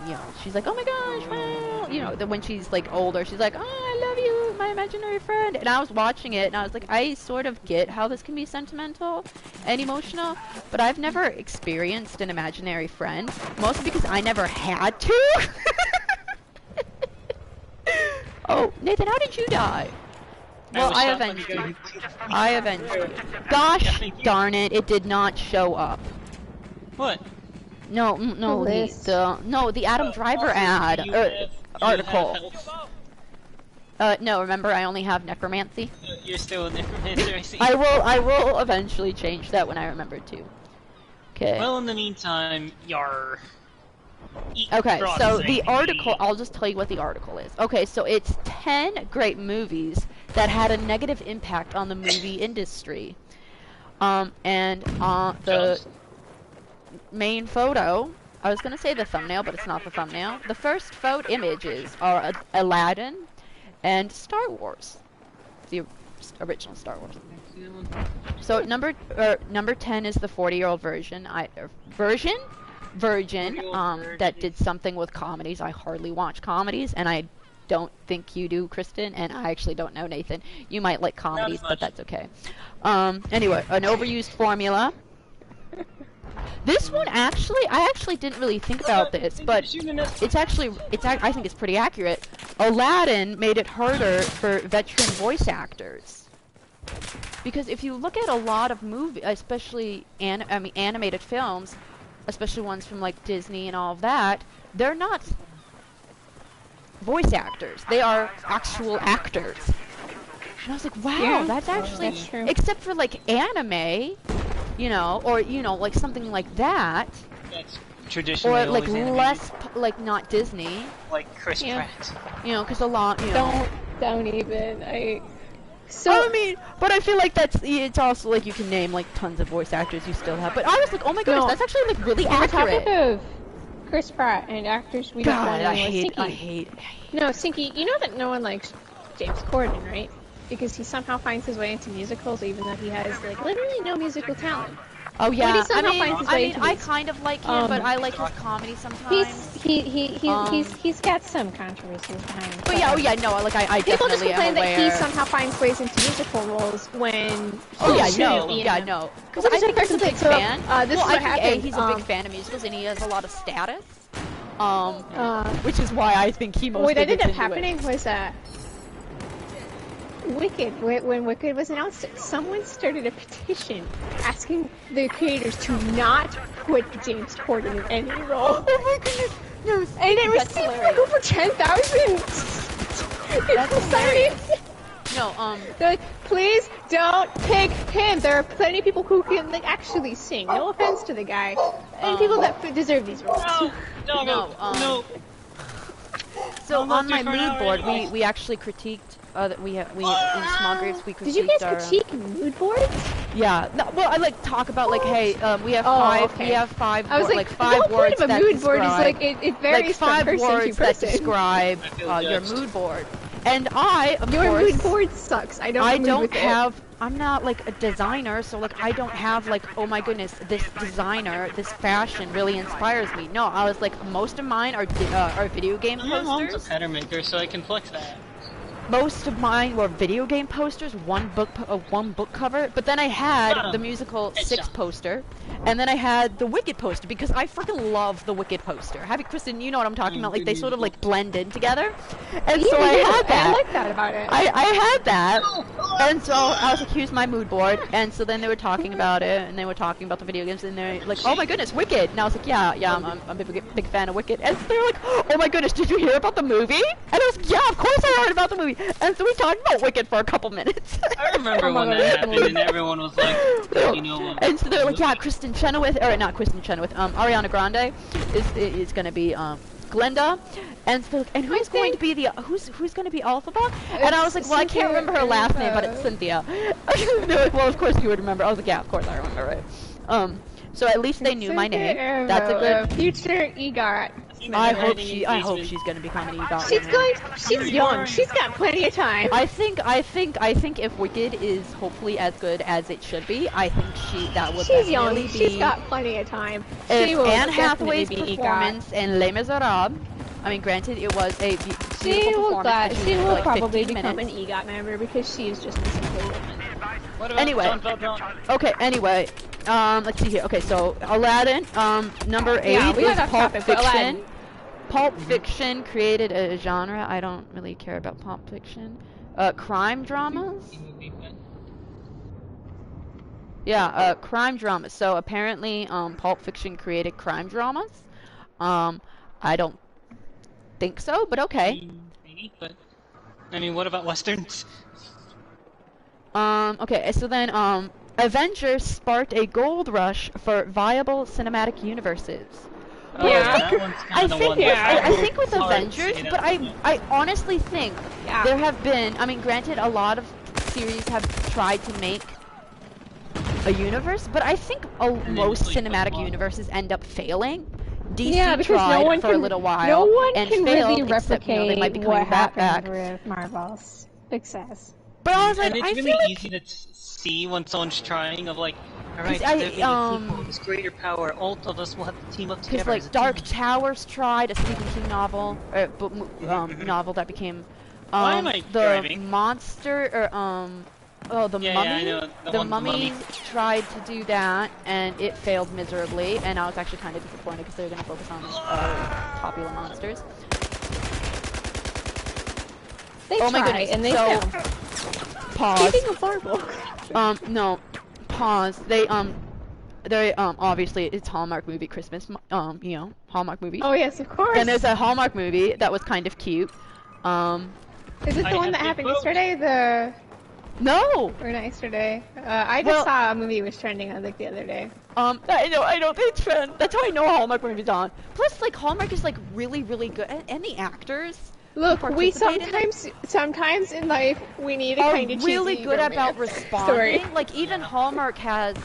she's like, oh my gosh, well, when she's like older, she's like, oh, I love you, with my imaginary friend. And I was watching it, and I was like, I sort of get how this can be sentimental and emotional, but I've never experienced an imaginary friend, mostly because I never had to. Oh, Nathan, how did you die? Well, I avenged you. I avenged you. Gosh darn it, it did not show up. What? No, the Adam Driver ad, article. No, remember, I only have necromancy. You're still a necromancer, I see. I will eventually change that when I remember to. Okay. Well, in the meantime, yar. Okay, so the article, I'll just tell you what the article is. Okay, so it's 10 great movies that had a negative impact on the movie industry. And the main photo, I was gonna say the thumbnail, but it's not the thumbnail. The first images are Aladdin and Star Wars, the original Star Wars. So number 10 is the 40-year-old virgin that did something with comedies. I hardly watch comedies, and I don't think you do, Kristen, and I actually don't know, Nathan. You might like comedies, but that's okay. Anyway, an overused formula. This one I actually didn't really think about this, but I think it's pretty accurate. Aladdin made it harder for veteran voice actors. Because if you look at a lot of movies, especially animated films, especially ones from like Disney and all of that, they're not voice actors. They are actual actors. And I was like, wow, Yeah, that's actually, that's true. except for like anime, you know, or like something like that, That's traditionally or like always animated. less like not Disney, Like Chris Yeah. Pratt. you know, because a lot, you know. Don't even. So I mean, but I feel like it's also like you can name like tons of voice actors you still have. But I was like, oh my goodness, No. that's actually like really on the topic accurate. of Chris Pratt and actors we don't God, want I anymore, hate. No, Sinky, you know that no one likes James Corden, right? Because he somehow finds his way into musicals, even though he has like literally no musical talent. Oh yeah, But he somehow finds his way into I these. kind of like him, but I like his comedy sometimes. He's got some controversies behind him. But yeah, oh yeah, no, like I People just definitely am complain that aware. he somehow finds ways into musical roles when Oh he yeah, shouldn't no, be in yeah, them. no. Because Well, I think there's he's a big so, fan. this Well, is I what think happened. he's a big fan of musicals, and he has a lot of status. Which is why I think he most. What ended up into happening it. was Wicked, when Wicked was announced, someone started a petition asking the creators to not put James Corden in any role. Oh my goodness, no! And it That's received like hilarious. over 10,000 That's hilarious. No, They're like, please don't pick him. There are plenty of people who can like actually sing. No offense to the guy, and people that deserve these roles. No. So I'm on not my too far mood board, now. we actually critiqued. We in small groups we critiqued. Did you guys our, critique mood boards? Yeah. No, well, I like talk about like, hey, we have Oh, five. okay. We have five. I was like like, five the whole words point of a that mood board is describe- like it varies like from five person words to that person. describe I feel your judged. mood board. And I, of Your course, mood board sucks. I don't agree don't with have. I'm not like a designer, so like I don't have like, oh my goodness, this designer, this fashion really inspires me. No, I was like, most of mine are video game My mom's a posters. pattern maker, so I can flex that. Most of mine were video game posters, one book cover, but then I had the musical Six poster, and then I had the Wicked poster because I freaking love the Wicked poster. Kristen, you know what I'm talking about? Like they sort of like blend in together, and so I had that. I like that about it. I had that, and so I was like, here's my mood board, and so then they were talking about it, and they were talking about the video games, and they're like, oh my goodness, Wicked, and I was like, yeah, I'm a big fan of Wicked, and so they were like, oh my goodness, did you hear about the movie? And I was like, yeah, of course I heard about the movie, and so we talked about Wicked for a couple minutes. I remember when that happened, and everyone was like, you know what? And so they're like, yeah, Ariana Grande is gonna be Glenda, and so, and who's going to be the who's going to be Alphaba? And I was like, well, I can't remember her last name, but it's Cynthia. They're like, well, of course you would remember. I was like, yeah, of course I remember, right? So at least they knew my name. That's a good. Future EGOT. I hope she's gonna become an EGOT. She's young. She's got plenty of time. I think if Wicked is hopefully as good as it should be, I think that would She's young. definitely be. She's got plenty of time. If She will Anne definitely Hathaway's be EGOT. performance in Les Miserables, I mean, granted, it was a beautiful performance that she did for, will like, probably 15 become minutes. an EGOT member because she is just a simple woman. What about Anyway. don't. Okay, anyway, let's see here. Okay, so Aladdin, number 8 Yeah, we got is off Pulp topic, but Fiction. Aladdin. Pulp Fiction created a genre. I don't really care about Pulp Fiction. Crime dramas? Yeah, crime dramas. So apparently, Pulp Fiction created crime dramas. I don't think so, but okay. Maybe, but I mean, what about westerns? Okay, so then, Avengers sparked a gold rush for viable cinematic universes. Oh, Yeah. that one's I kind of think, one. with, Yeah. I think with Hard to Avengers, say that, but I honestly think Yeah. there have been, I mean, granted, a lot of series have tried to make a universe, but I think most usually cinematic flop. universes end up failing. DC Yeah, because tried no one for can, a little while no one and can failed, really except, you know, they might be replicate coming what back. happened with Marvel's success. But I was like, And it's I really feel like easy to see when someone's trying of like, alright, I, there's people with this greater power, all of us will have to team up because together. as like a Dark team. Towers tried a Stephen King novel, or novel that became Why am I the driving? monster or the Yeah, mummy. I know, the the one- the mummy Mummy. tried to do that and it failed miserably, and I was actually kind of disappointed because they were going to focus on popular monsters. They Oh my try, goodness, and they so- fail. Pause. Speaking of Marvel, No, pause. They obviously it's Hallmark movie Christmas, you know, Hallmark movies. oh yes, of course. And there's a Hallmark movie that was kind of cute. Is it I the one have that big happened boobs. yesterday? No! Or not yesterday? I just Well- saw a movie was trending on like the other day. I know, they trend. That's how I know a Hallmark movie's on. Plus, like, Hallmark is, like, really, really good. And the actors Look, who we participate in it sometimes in life we need a are kind of really cheesy good about romance responding. story. Like, even Hallmark has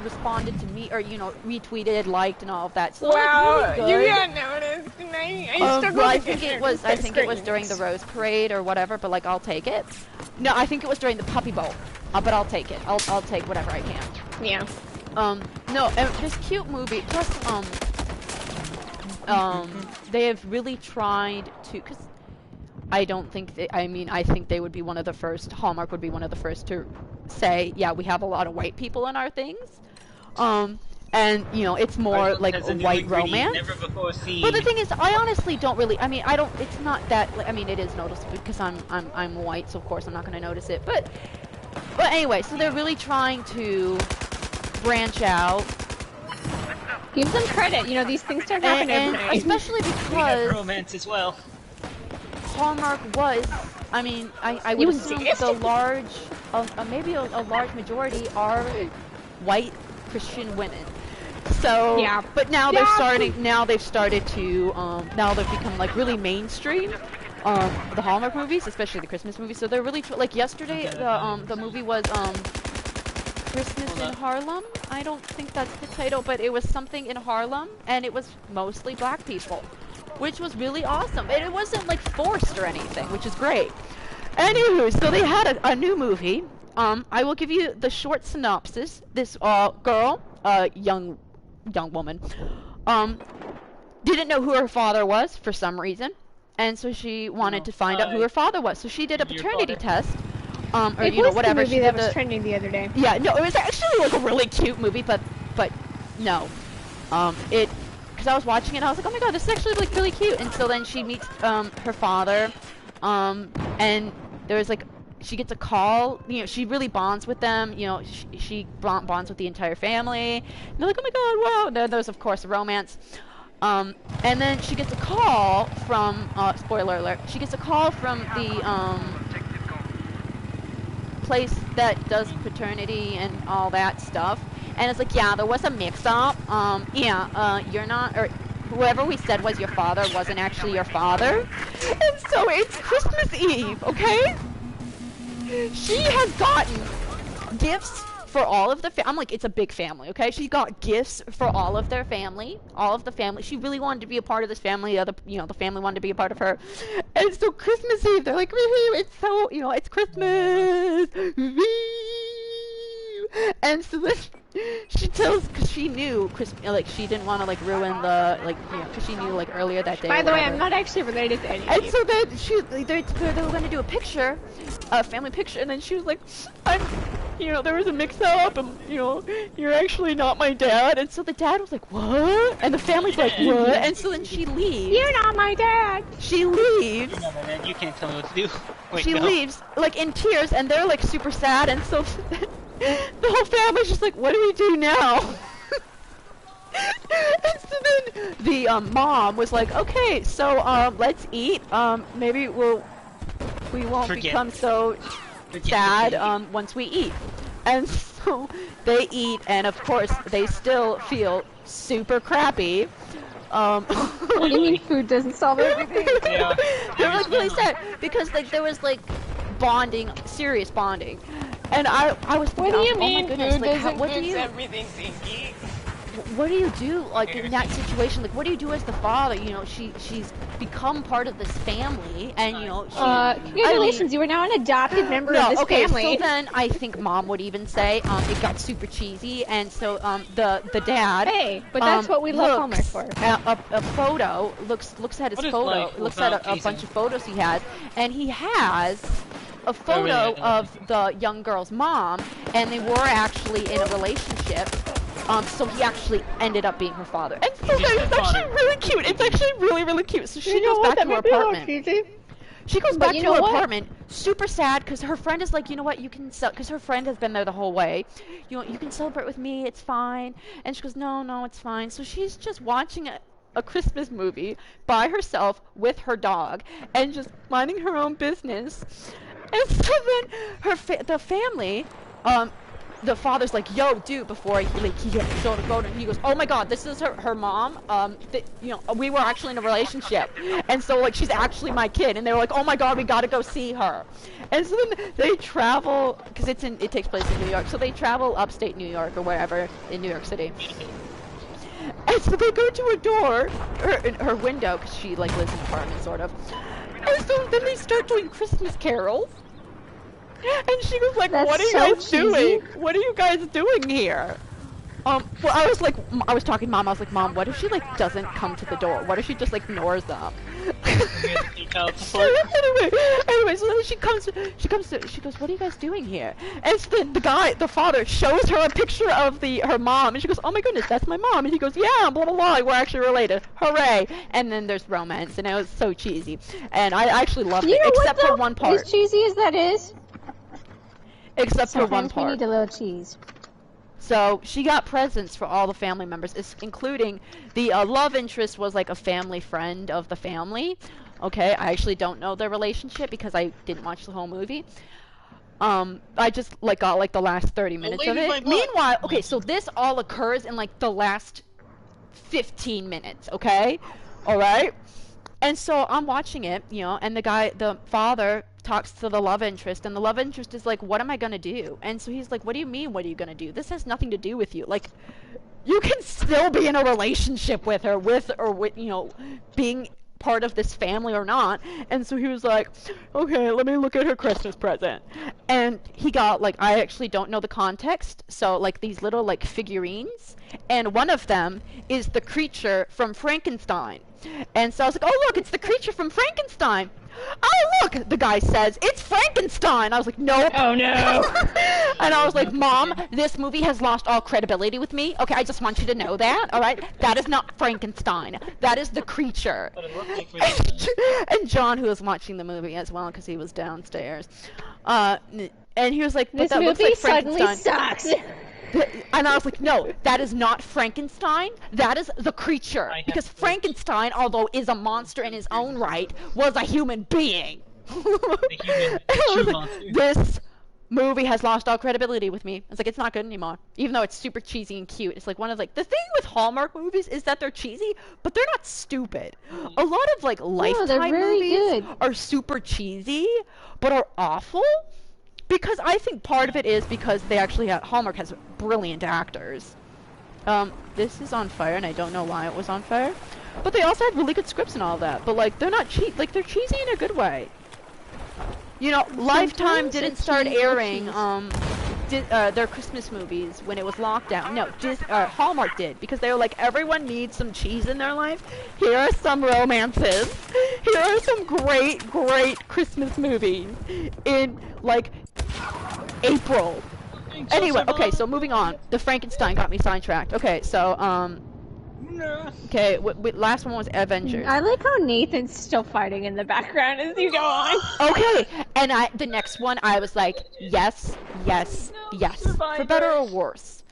responded to me, or, you know, retweeted, liked, and all of that. So, Wow, like, really good. you got noticed, and I struggled Well, I to think get it was. I think it was during the screens. Rose Parade or whatever. But like, I'll take it. No, I think it was during the Puppy Bowl. But I'll take it. I'll take whatever I can. Yeah. No, this cute movie. Plus, they have really tried to. Cause I don't think they. I mean, I think they would be one of the first. Hallmark would be one of the first to say, yeah, we have a lot of white people in our things. And you know, it's more like As a new white ingredient romance. Never before seen. But the thing is, I honestly don't really. I mean, I don't. It's not that. I mean, it is noticeable because I'm white, so of course I'm not going to notice it. But anyway, so they're really trying to branch out, Give them credit. You know, these things start happening and overnight. especially we have because romance as well. Hallmark was. I mean, I would You assume exist? the large, maybe a large majority are white Christian women. So, Yeah. but now they're Yeah. starting. Now they've started to. Now they've become like really mainstream. The Hallmark movies, especially the Christmas movies. So they're really like yesterday. The movie was Christmas in Harlem. I don't think that's the title, but it was something in Harlem, and it was mostly black people, which was really awesome. And it wasn't like forced or anything, which is great. Anywho, so they had a new movie. I will give you the short synopsis. This girl, young woman, didn't know who her father was for some reason, and so she wanted to find out who her father was. So she did a Your paternity father. test, or It you know was whatever. the movie She that did was trending the other day. yeah, no, it was actually like a really cute movie, but no, because I was watching it and I was like, oh my god, this is actually like really cute. And so then she meets her father, and there was like, she gets a call, you know, she really bonds with them, you know, she bonds with the entire family, and they're like, oh my god, wow. And then there's of course a romance, and then she gets a call from, spoiler alert, she gets a call from the place that does paternity and all that stuff, and it's like, yeah, there was a mix-up, you're not, or whoever we said was your father wasn't actually your father, and so it's Christmas Eve, okay? She has gotten gifts for all of the I'm like, it's a big family, okay? She got gifts for all of their family, all of the family. She really wanted to be a part of this family. The family wanted to be a part of her. And so Christmas Eve, they're like, woohoo, it's so, you know, it's Christmas. Woo! And so then she tells, cause she knew like she didn't want to like ruin the cause she knew like earlier that day. By the way, I'm not actually related to any of And you. so then they were gonna do a picture, a family picture, and then she was like, there was a mix-up, and you're actually not my dad. And so the dad was like, what? And the family's like, what? And so then she leaves. You're not my dad. She leaves. You're not my dad. You can't tell me what to do. Wait, She no. leaves, like, in tears, and they're, like, super sad, and so the whole family's just like, what do we do now? And so then the mom was like, okay, so let's eat. Maybe we won't become so sad once we eat. And so they eat, and of course they still feel super crappy. What do you mean food doesn't solve everything? Yeah. They're like really sad because like there was like bonding, serious bonding, and I was thinking, What do you oh mean my goodness, food like doesn't what do fix you everything, Sinky? what do you do like in that situation? Like what do you do as the father? She's become part of this family, and Congratulations, you are now an adopted member of this okay, family. so then I think mom would even say it got super cheesy, and so the dad. Hey, but that's what we love Hallmark for. A photo looks at his What is photo, life looks at without a Jason? bunch of photos he has, and he has a photo of the young girl's mom, and they were actually in a relationship. So he actually ended up being her father. And so it's actually really cute. It's actually really, really cute. So she goes back to her apartment. She goes back to her apartment, super sad, because her friend is like, you know what, you can because her friend has been there the whole way. You can celebrate with me, it's fine. And she goes, no, it's fine. So she's just watching a Christmas movie by herself with her dog, and just minding her own business. And so then the family, the father's like, yo, dude, before he showed a photo, and he goes, oh my god, this is her mom. We were actually in a relationship, and so like she's actually my kid. And they were like, oh my god, we gotta go see her. And so then they travel, because it takes place in New York, so they travel upstate New York or wherever in New York City. And so they go to a door, her window, because she like lives in an apartment sort of. And so then they start doing Christmas carols. And she was like, what are you guys doing? What are you guys doing here? Well, I was talking to Mom, I was like, Mom, what if she, like, doesn't come to the door? What if she just, like, ignores them? Anyway, so then she goes, what are you guys doing here? And so then the father shows her a picture of her mom, and she goes, oh my goodness, that's my mom. And he goes, yeah, blah, blah, blah, we're actually related. Hooray. And then there's romance, and it was so cheesy. And I actually loved it, except for one part. As cheesy as that is, except for one sometimes part. we need a little cheese. So she got presents for all the family members, including the love interest was like a family friend of the family. Okay, I actually don't know their relationship because I didn't watch the whole movie. I just got like the last 30 minutes of it. Meanwhile, okay, so this all occurs in like the last 15 minutes, okay? All right? And so I'm watching it, and the father talks to the love interest, and the love interest is like, what am I gonna do? And so he's like, what do you mean, what are you gonna do? This has nothing to do with you. Like, you can still be in a relationship with her, being part of this family or not. And so he was like, okay, let me look at her Christmas present. And he got, like, I actually don't know the context, so, like, these little, like, figurines, and one of them is the creature from Frankenstein. And so I was like, oh look, it's the creature from Frankenstein. Oh look, the guy says, it's Frankenstein. I was like, nope. Oh no. And I was like, Mom, this movie has lost all credibility with me. Okay, I just want you to know that, alright? That is not Frankenstein. That is the creature. But it looked like Frankenstein. And John, who was watching the movie as well, because he was downstairs, and he was like, but This that looks movie like Frankenstein. suddenly sucks. And I was like, no, that is not Frankenstein. That is the creature. Because Frankenstein, although is a monster in his own right, was a human being. This movie has lost all credibility with me. I was like, it's not good anymore. Even though it's super cheesy and cute. It's like one of the thing with Hallmark movies is that they're cheesy, but they're not stupid. A lot of like Lifetime movies are super cheesy, but are awful. Because I think part of it is because they actually Hallmark has brilliant actors. This is on fire, and I don't know why it was on fire. But they also have really good scripts and all that. But like, they're not cheap. Like, they're cheesy in a good way. Lifetime didn't start airing their Christmas movies when it was lockdown. No, Hallmark did, because they were like, everyone needs some cheese in their life. Here are some romances. Here are some great Christmas movies in like April. Anyway, okay, so moving on. The Frankenstein got me sidetracked. Okay, so okay, last one was Avengers. I like how Nathan's still fighting in the background as you go on. Okay, and the next one I was like, yes, for better or worse.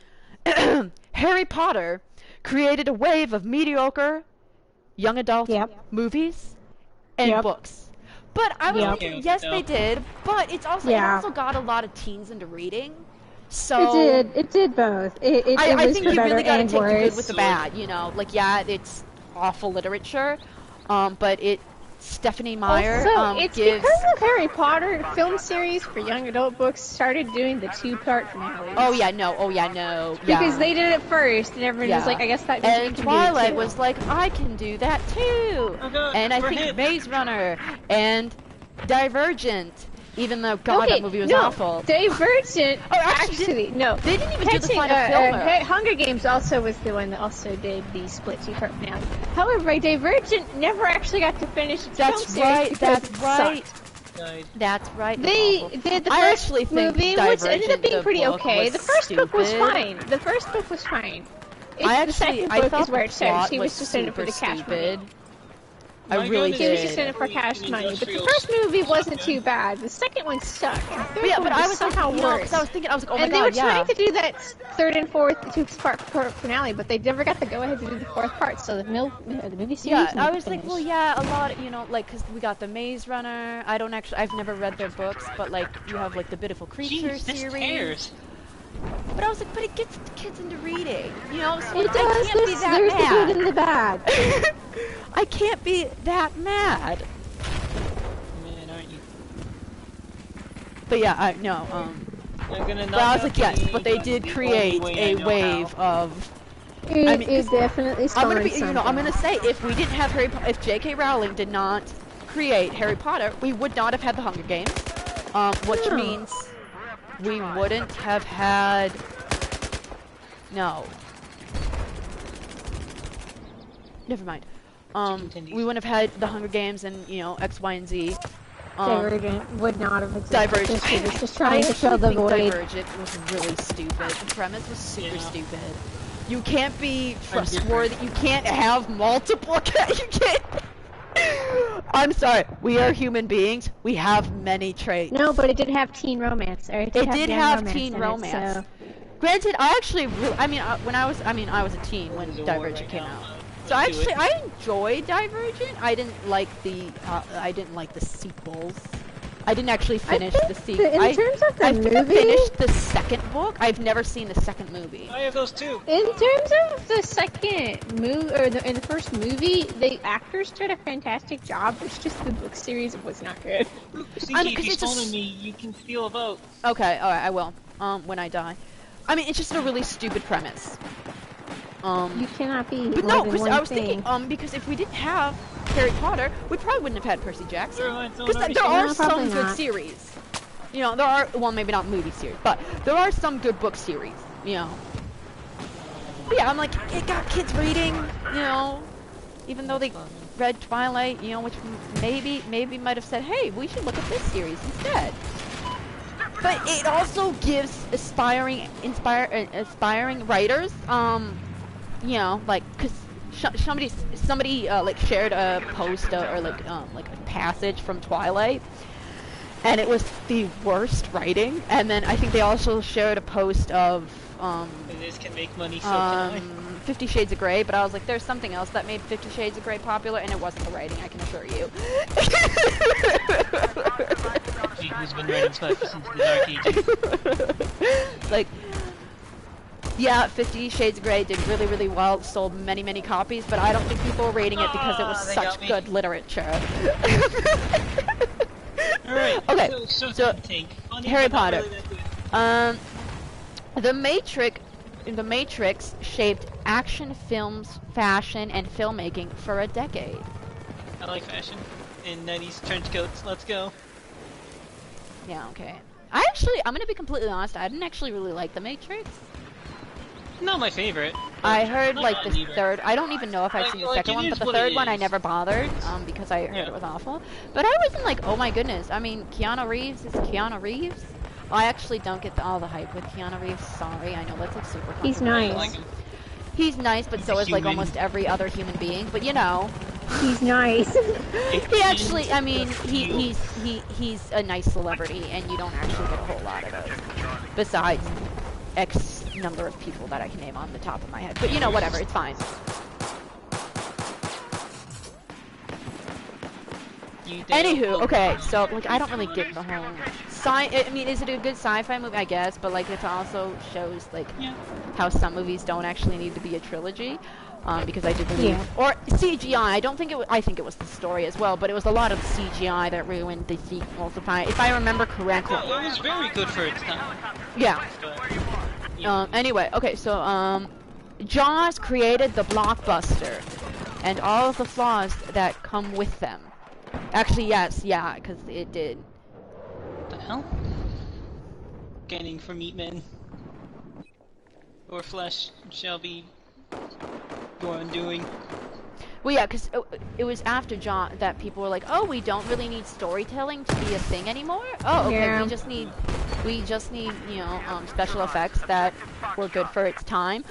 Harry Potter created a wave of mediocre young adult movies and books. But I was thinking, yes, they did, but it's also it also got a lot of teens into reading. So it did both. I think you really gotta take the good with the bad, you know. Like, yeah, it's awful literature, but Stephanie Meyer it's gives... because of Harry Potter film series for young adult books started doing the 2-part finales. Oh yeah, no. Because they did it first, and everyone was like, I guess that means we and can Twilight do it too. was like, I can do that too. And I think Maze Runner and Divergent. Even though, God, that movie was awful. Divergent. Oh, actually, no. They didn't even do the final film. Hunger Games also was the one that also did the split 2-part finale. However, Divergent never actually got to finish its film series. That's right. They did the first movie, which ended up being pretty okay. The first book was fine. The second book is where it started. She was just in it for the cash money. I really did. She was just in it for cash money. But the first movie wasn't too bad. The second one sucked. The third one was somehow worse. I was thinking, oh my god, and they were trying to do that third and fourth 2-part finale, but they never got to go ahead to do the 4th part. So the movie series. Yeah, I was like, well, yeah, a lot, you know, like, because we got the Maze Runner. I've never read their books, but like, you have like the Beautiful Creature series. But I was like, but it gets the kids into reading, you know? So it does. I can't be that there's mad. the good and the bad. I can't be that mad. Man, aren't you? But yeah, I was like, yes, but they did the create only way a I know wave how. of. It definitely I'm something. gonna say, if we didn't have if J.K. Rowling did not create Harry Potter, we would not have had the Hunger Games, which means we wouldn't have had. No. Never mind. We wouldn't have had the Hunger Games and, you know, X, Y, and Z. Divergent would not have existed. Divergent. She was just trying to fill the void. Divergent was really stupid. The premise was super stupid. You can't be trustworthy. You can't have multiple. You can't. I'm sorry. We are human beings. We have many traits. No, but it did have teen romance. It did have teen romance. So. Granted, I actually, when I was a teen when Divergent came out. So I enjoyed Divergent. I didn't like the sequels. I didn't actually finish the sequel. In terms of the movie, I finished the second book. I've never seen the second movie. I have those too. In terms of the second movie, or in the first movie, the actors did a fantastic job. It's just the book series was not good. Sinky, if you stolen me, you can steal a vote. Okay, alright, I will. When I die. I mean, it's just a really stupid premise. You cannot be. But no, because I was thinking, because if we didn't have Harry Potter, we probably wouldn't have had Percy Jackson. Because there are some good series. You know, there are, well, maybe not movie series, but there are some good book series, you know. But yeah, I'm like, it got kids reading, you know, even though they read Twilight, you know, which maybe might have said, hey, we should look at this series instead. But it also gives inspiring writers, you know, like, cause somebody like shared a post or like a passage from Twilight, and it was the worst writing. And then I think they also shared a post of This can make money, so can I. 50 Shades of Grey, but I was like, there's something else that made 50 Shades of Grey popular, and it wasn't the writing, I can assure you. Gee, who's been writing stuff since the Dark Ages? Like, yeah, 50 Shades of Grey did really, really well, sold many, many copies, but I don't think people were rating it because it was such good literature. Alright, okay, so Harry Potter. The Matrix shaped action films, fashion, and filmmaking for a decade. I like fashion. In 90s trench coats, let's go. Yeah, okay. I'm gonna be completely honest, I didn't actually really like The Matrix. Not my favorite. I heard Not like mine the either. third, I don't even know if I've seen the second it one, is but the what third it one I is. never bothered, because I heard it was awful. But I wasn't like, oh my goodness, I mean, Keanu Reeves is Keanu Reeves. I actually don't get all the hype with Keanu Reeves, sorry, I know that's like super He's controversial. nice. He's nice, but so is like human. almost every other human being, but you know. He's nice. He actually, I mean, he's a nice celebrity, and you don't actually get a whole lot of those. Besides X number of people that I can name on the top of my head. But you know, whatever, it's fine. Anywho, okay, so like I don't really get the whole I mean, is it a good sci-fi movie? I guess, but like it also shows like how some movies don't actually need to be a trilogy. Because I do believe, or CGI. I don't think it. I think it was the story as well, but it was a lot of CGI that ruined the sequels. If I remember correctly. Well, it was very good for its time. Yeah. Anyway, okay, so Jaws created the blockbuster, and all of the flaws that come with them. Actually, yes, yeah, because it did. What the hell? Getting for meat men. Your flesh shall be your undoing. Well, yeah, because it was after John that people were like, "Oh, we don't really need storytelling to be a thing anymore. Oh, okay, Yeah. we just need, you know, special effects that were good for its time."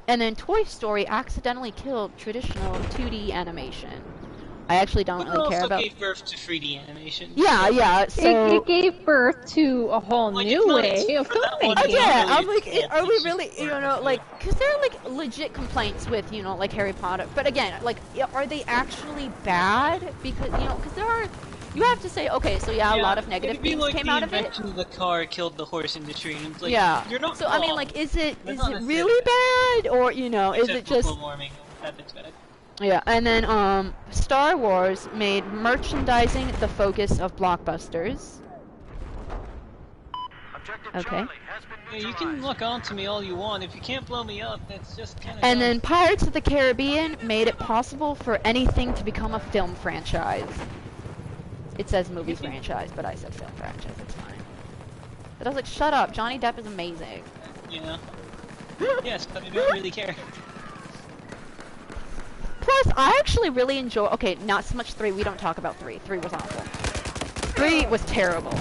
And then Toy Story accidentally killed traditional 2D animation. I actually don't really care about. It also gave birth to 3D animation. Yeah, yeah. So It gave birth to a whole Like, new it's not way of for that one, filmmaking. yeah, really I'm like, it's are we just really, you know, like, because there are like legit complaints with, you know, like Harry Potter. But again, like, are they actually bad? Because you know, because there are. You have to say, okay, so yeah, a lot of negative things like came the out of it. invention of the car killed the horse industry. And it's like, Yeah. You're not So I mean, like, is it That's not really bad, or you know, is it Except just? global warming. That bit's bad. Yeah, and then Star Wars made merchandising the focus of blockbusters. Okay. Yeah, you can look on to me all you want. If you can't blow me up, that's just kind of. And then Pirates of the Caribbean made it possible for anything to become a film franchise. It says movie franchise, but I said film franchise, it's fine. But I was like, shut up, Johnny Depp is amazing. Yeah. Yes, but I don't really care. Plus, I actually really enjoy, okay, not so much 3, we don't talk about 3. 3 was awful. 3 was terrible.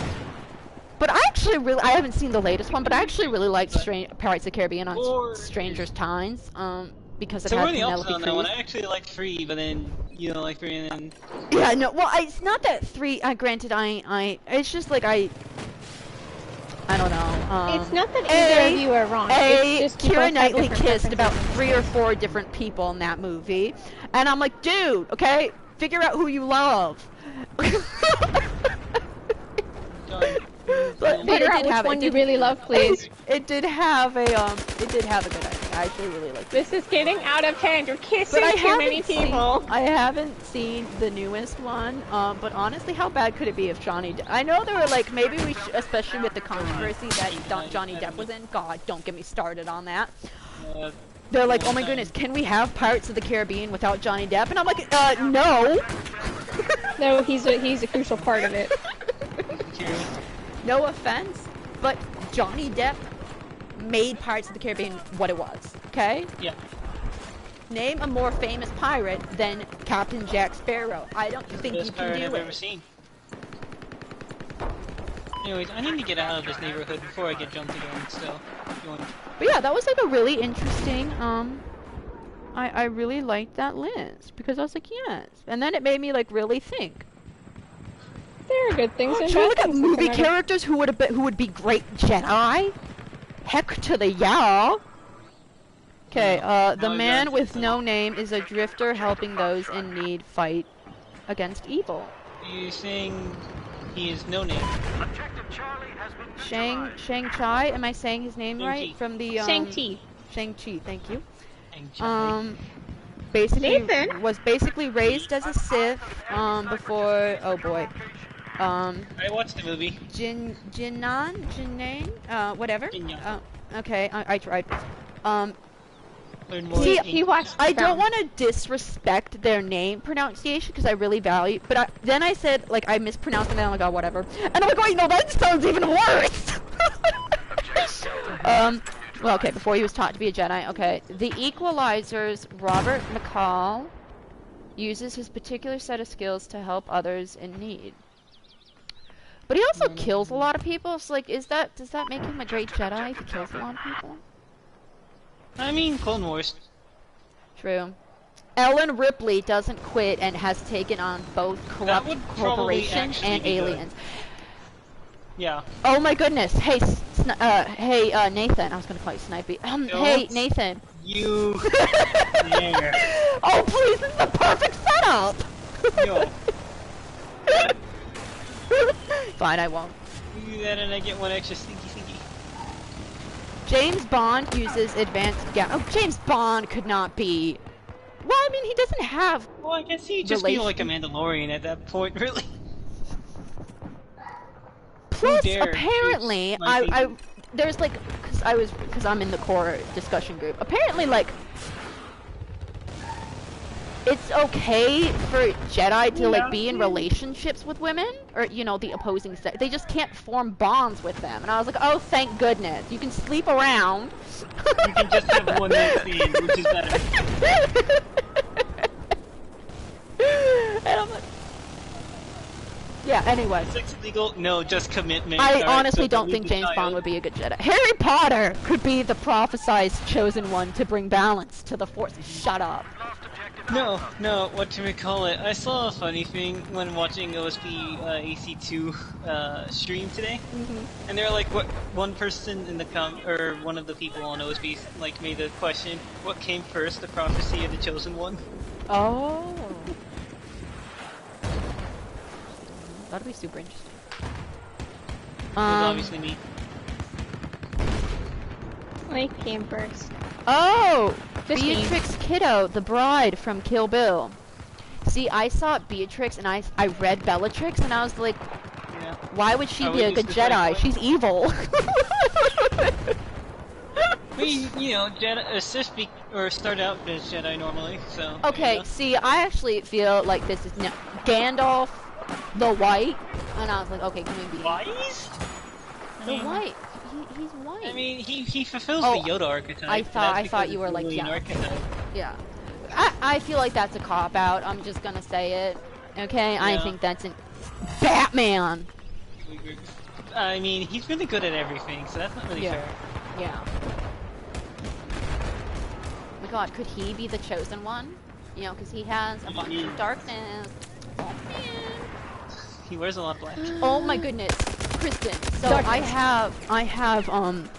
But I actually I haven't seen the latest one, but I actually really liked Pirates of the Caribbean on Stranger's Times, because it So had we're the Penelope opposite on that one. Cruz. I actually liked 3, but then you don't like 3, and then. Yeah, no, well, it's not that 3, granted, it's just like I don't know, It's not that either of you are wrong. It's just you both Keira have Knightley different kissed about preferences. 3 or 4 different people in that movie, and I'm like, dude, okay, figure out who you love. But Figure out which one you really love, please. It did have a good ending. I actually really liked it. This is getting out of hand. You're kissing But I too many haven't people. I haven't seen the newest one. But honestly, how bad could it be if Johnny? I know they were like, maybe we should, especially with the controversy that Johnny Depp was in. God, don't get me started on that. They're like, oh my goodness, can we have Pirates of the Caribbean without Johnny Depp? And I'm like, no. No, he's a crucial part of it. No offense, but Johnny Depp made Pirates of the Caribbean what it was, okay? Yeah. Name a more famous pirate than Captain Jack Sparrow. I don't think you Best can pirate do I've ever it. sine. Anyways, I need to get out of this neighborhood before I get jumped again, so. But yeah, that was like a really interesting, I really liked that list, because I was like, yes. And then it made me like really think. There are good things and Should we bad look at things that movie come out of- characters who would be great Jedi? Heck to the yeah. Okay, the man with no name is a drifter helping those in need fight against evil. Are you saying he is no name? Shang-Chi, am I saying his name right? Shang-Chi. From the Shang-Chi. Shang-Chi, thank you. Shang-Chi. Basically Nathan? was basically raised as a Sith, before, oh boy. I watched the movie. Jinan, whatever. Jinan. Okay, I tried. But Learn more See, He watched. I don't Bound. want to disrespect their name pronunciation because I really value. But then I said like I mispronounced it and I'm like, oh whatever. And I'm like, wait, no, that sounds even worse. Well, okay, before he was taught to be a Jedi. Okay, the Equalizer's Robert McCall uses his particular set of skills to help others in need. But he also kills a lot of people. So like, does that make him a great Jedi if he kills a lot of people? I mean, Clone Wars. True. Ellen Ripley doesn't quit and has taken on both corrupt would probably corporations actually and be good. aliens. Yeah. Oh my goodness! Hey, hey, Nathan. I was gonna call you Snipey. Hey, Nathan. You. There. Oh please, this is the perfect setup. Yo. Fine, I won't. You do that and I get one extra Sinky. James Bond uses advanced Oh, James Bond could not be. Well, I mean, he doesn't have. Well, I guess he'd just be like a Mandalorian at that point, really. Plus, dare apparently, choose my there's like, because I'm in the core discussion group. Apparently, like, it's okay for Jedi to like be in relationships with women, or you know, the opposing sex. They just can't form bonds with them. And I was like, oh, thank goodness, you can sleep around. You can just have one night stand, which is better. And I'm like, yeah. Anyway. Sex illegal? No, just commitment. I Alright, honestly so don't leave think the James child. Bond would be a good Jedi. Harry Potter could be the prophesized chosen one to bring balance to the Force. Shut up. No, whatchamacallit. I saw a funny thing when watching OSP AC2 stream today. And they were like, what, one person in the or one of the people on OSP like made the question, what came first, the prophecy or the chosen one? Oh. That'd be super interesting. It was obviously me. Like came first. Oh! Just Beatrix Kiddo, the bride from Kill Bill. See, I saw Beatrix and I read Bellatrix and I was like, Yeah. why would she I be a would good use the same Jedi? way. She's evil. I mean, you know, Jedi, start out as Jedi normally, so... Okay, yeah. see, I actually feel like this is Gandalf the White, and I was like, okay, can we be Wise? the White? He's white. I mean, he fulfills Oh, the Yoda archetype. I but thought that's because you were it's like, really an yeah, archetype. yeah. I feel like that's a cop out. I'm just gonna say it. Okay, I Yeah. think that's an Batman. I mean, he's really good at everything, so that's not really Yeah. fair. Yeah. Oh my God, could he be the chosen one? You know, because he has a bunch of darkness. Oh man. He wears a lot of black. Oh my goodness, Kristen. So Darkness. I have on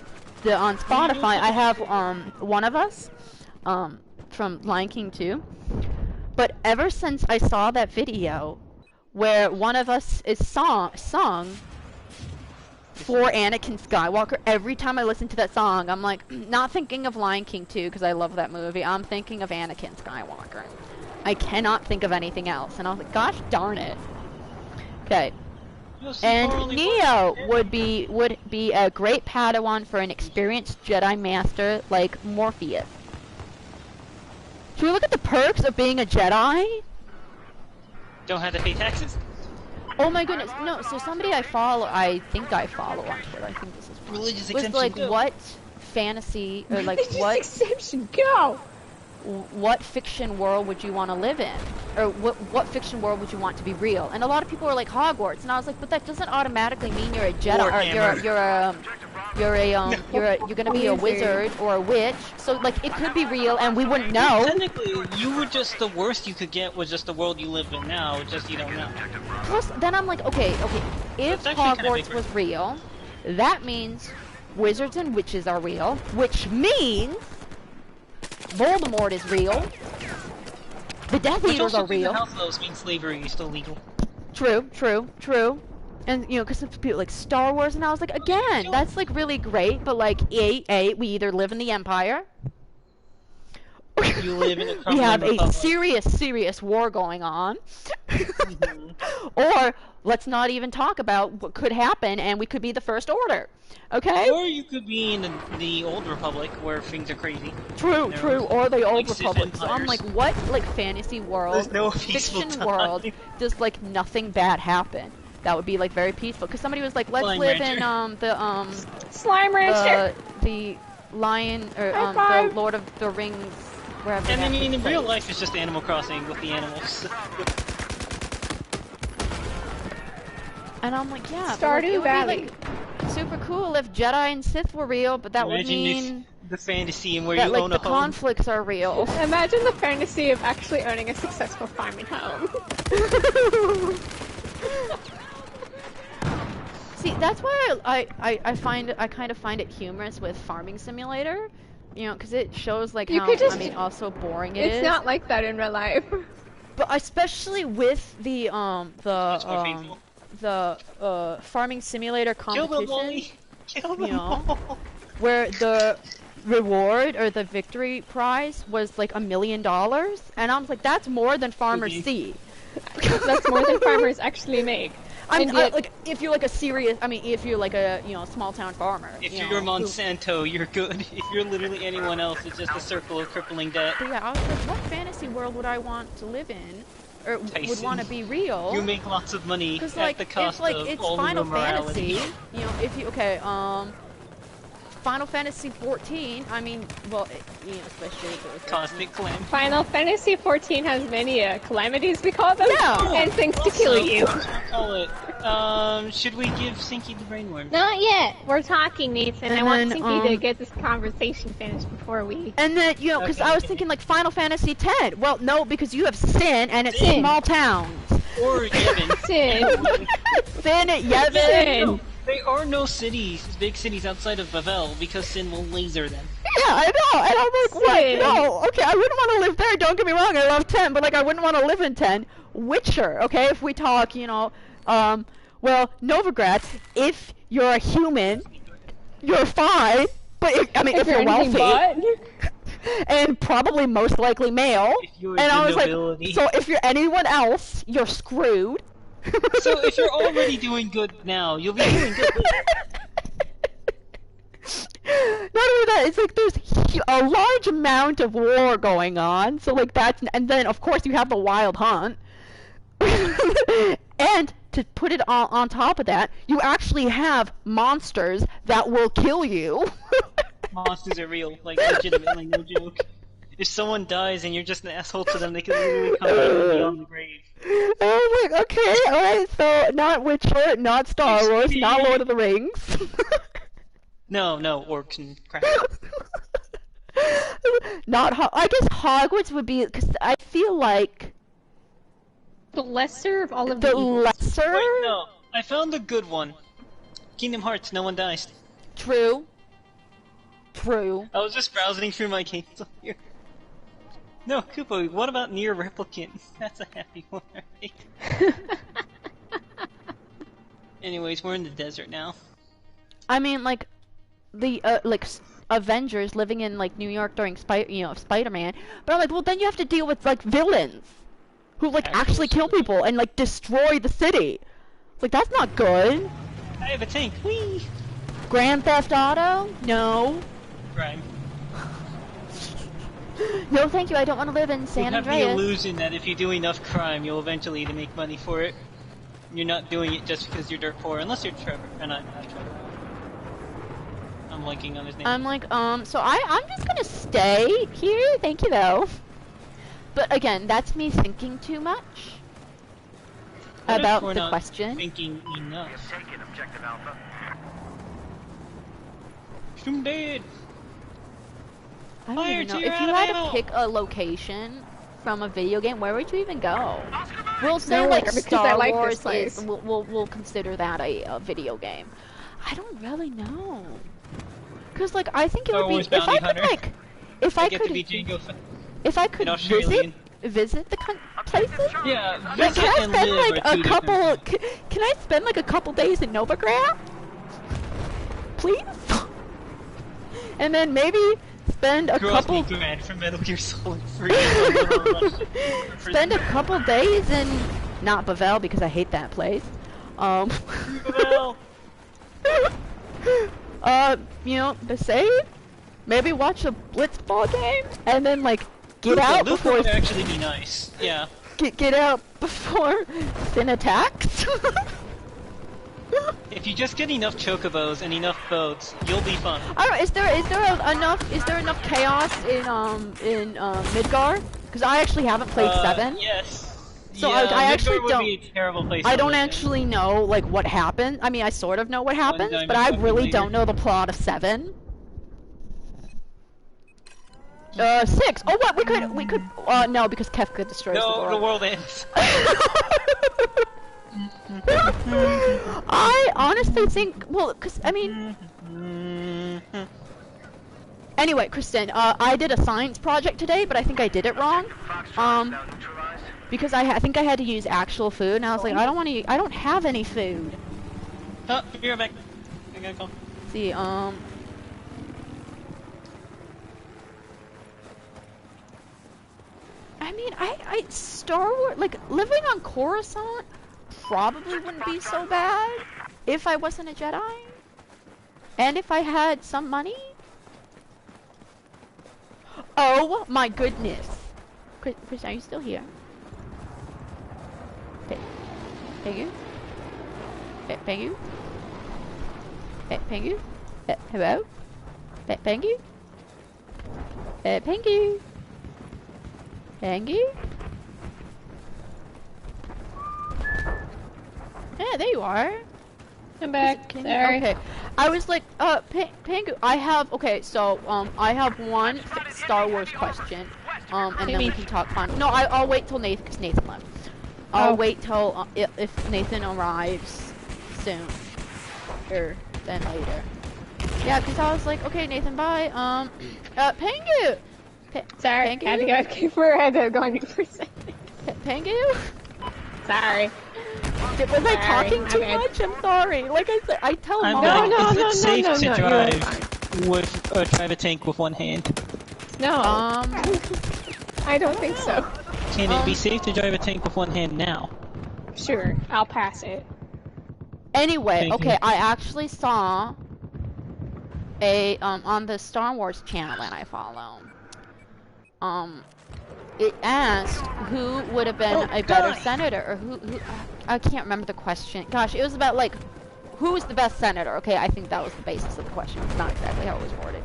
Spotify I have One of Us from Lion King 2. But ever since I saw that video where One of Us is sung for Anakin Skywalker, every time I listen to that song, I'm like, not thinking of Lion King 2 because I love that movie. I'm thinking of Anakin Skywalker. I cannot think of anything else. And I was like, gosh darn it. Okay. And Neo would be a great Padawan for an experienced Jedi Master like Morpheus. Should we look at the perks of being a Jedi? Don't have to pay taxes. Oh my goodness, no, so somebody I think I follow on Twitter, I think this is Religious was exemption. like, go. what fantasy, or like, Religious what exemption, go! what fiction world would you want to live in? Or what fiction world would you want to be real? And a lot of people are like Hogwarts, and I was like, but that doesn't automatically mean you're a Jedi, or you're gonna be a wizard or a witch. So like, it could be real, and we wouldn't know. Technically, you were just the worst you could get was just the world you live in now, just you don't know. Plus, then I'm like, okay, if That's actually kinda Hogwarts big was real, that means wizards and witches are real, which means Voldemort is real. The Death Which Eaters also are real. House laws mean slavery is still legal. True. And you know, because some people like Star Wars, and I was like, again, that's like really great, but like, we either live in the Empire, You live in a we crumbling have a republic. serious war going on, Mhm. or let's not even talk about what could happen, and we could be the First Order. Okay? Or you could be in the old Republic where things are crazy. True, or the old Sith Republic. So I'm empires. like, what, like, fantasy world, There's no peaceful fiction time. world, does, like, nothing bad happen? That would be, like, very peaceful. Because somebody was like, let's Slime live Rancher. in, Slime Rancher. the Lion, or, High the five. Lord of the Rings, wherever And I that mean, in takes real place. life, it's just Animal Crossing with the animals. And I'm like, yeah, but, Stardew like, it would Valley. be, like, super cool if Jedi and Sith were real, but that would Imagine mean the fantasy and where that, you like, own the a home. conflicts are real. Imagine the fantasy of actually owning a successful farming home. See, that's why I kind of find it humorous with Farming Simulator, you know, because it shows like You how could just- how so boring it is. It's not like that in real life. But especially with the Much more faithful. Farming Simulator Kill them, competition, Wally! Kill them you know. all! where the reward or the victory prize was like $1 million, and I was like, that's more than farmers Okay. see. That's more than farmers actually make. I mean, And yet- like, if you're like a serious, I mean, if you're like a, you know, small town farmer. If you you're know, who- Monsanto, you're good. If you're literally anyone else, it's just a circle of crippling debt. But yeah, I was like, what fantasy world would I want to live in, or would Tyson. want to be real? You make lots of money Because at like, the cost if like of it's all Final the morality. Fantasy, you know, if you Final Fantasy 14. I mean, well, you know, especially if it was Cosmic Clan. Final Fantasy 14 has many calamities, we call them, Yeah. and things to kill you. What should we call it? Should we give Sinky the brainworm? Not yet. We're talking, Nathan. I And want then, Sinky to get this conversation finished before we. And then, you know, because Okay, I was okay. thinking like Final Fantasy 10. Well, no, because you have Sin, and it's Sin. small towns. Or Yevon. Sin. Sin at Yevon. Sin. No, there are no cities, big cities outside of Bavel, because Sin will laser them. Yeah, I know, and I'm like, Sin. what? No, okay, I wouldn't want to live there, don't get me wrong, I love 10, but like, I wouldn't want to live in 10. Witcher, okay, if we talk, you know, well, Novigrad, if you're a human, you're fine, but if you're anything wealthy, but. and probably most likely male, If you're and the I was nobility. like, so if you're anyone else, you're screwed. So if you're already doing good now, you'll be doing good. Not only that, it's like there's a large amount of war going on, so like that's, and then of course you have the wild hunt, and to put it on top of that, you actually have monsters that will kill you. Monsters are real, like legitimately, no joke. If someone dies and you're just an asshole to them, they can literally come back from beyond the grave. I was like, okay, alright, so not Witcher, not Star Wars, not Lord of the Rings. No, orcs and crap. I guess Hogwarts would be, because I feel like The lesser of all of the the evils. lesser. Wait, no, I found a good one. Kingdom Hearts, no one dies. True. I was just browsing through my games on here. No, Koopa, what about Near Replicant? That's a happy one, right? Anyways, we're in the desert now. I mean, like, the, Avengers living in, like, New York during Spider-Man. But I'm like, well, then you have to deal with, like, villains. Who, like, actually kill people and, like, destroy the city. Like, that's not good. I have a tank. Whee! Grand Theft Auto? No. Crime. No, thank you, I don't want to live in San You have the Andreas. illusion that if you do enough crime, you'll eventually make money for it. You're not doing it just because you're dirt poor, unless you're Trevor. And I'm not Trevor. I'm blanking on his name. I'm like, so I'm just gonna stay here, thank you though. But again, that's me thinking too much What if about we're the not question. Thinking enough. Take it, Objective Alpha. I'm dead. I don't Fire even know. to If your you out had of to ammo. pick a location from a video game, where would you even go? We'll say Nowhere, like because Star I like Wars this place. is, we'll consider that a video game. I don't really know. Cause like I think it Star would be Wars if Bounty I could Hunter. like if I get to be could Jango if I could an Australian. visit the places. Yeah, Like, visit can I and spend live like are a two couple? different Can I spend like a couple days in Novigrad? Please. And then maybe spend a Gross couple. me grand from Metal Gear Solid 3. Spend a couple days in not Bavel because I hate that place. Um, you know, to save, maybe watch a blitzball game, and then like get out before. Would actually be nice. Yeah. Get out before Sin attacks. If you just get enough chocobos and enough boats, you'll be fine. I don't know, is there enough chaos in Midgar? Because I actually haven't played 7. Yes. So yeah, I actually would don't. Be a terrible place I to don't live actually know like what happened. I mean, I sort of know what happens, but I really don't know the plot of 7. 6. Oh, what? We could. No, because Kefka destroys the world. No, the world ends. I honestly think, well, cause I mean. Anyway, Kristen, I did a science project today, but I think I did it wrong. Because I think I had to use actual food, and I was like, I don't have any food. Oh, be right back. I gotta call. See, I mean, Star Wars, like, living on Coruscant probably wouldn't be so bad if I wasn't a Jedi. And if I had some money. Oh my goodness. Chris, are you still here? Pengu? Pengu? Pengu? Hello? Pengu? Pengu? Pengu? Yeah, there you are. I'm back. Sorry. Okay. I was like, Pengu, I have, okay, so, I have one Star Wars question, and then we can talk fun. No, I'll wait till Nathan, because Nathan left. I'll wait till, if Nathan arrives soon, or then later. Yeah, because I was like, okay, Nathan, bye, Pengu! Sorry, Pengu? I had to go keep her head there going for a second. Pengu? Sorry. Was I talking too much? I'm sorry. Like I said, I tell Mom. No, is it safe to no, drive a tank with one hand? No. I don't think so. Can it be safe to drive a tank with one hand now? Sure, I'll pass it. Anyway, okay, I actually saw a on the Star Wars channel that I follow. It asked who would have been a better senator, or who I can't remember the question. Gosh, it was about like who was the best senator. Okay, I think that was the basis of the question. It's not exactly how it was worded.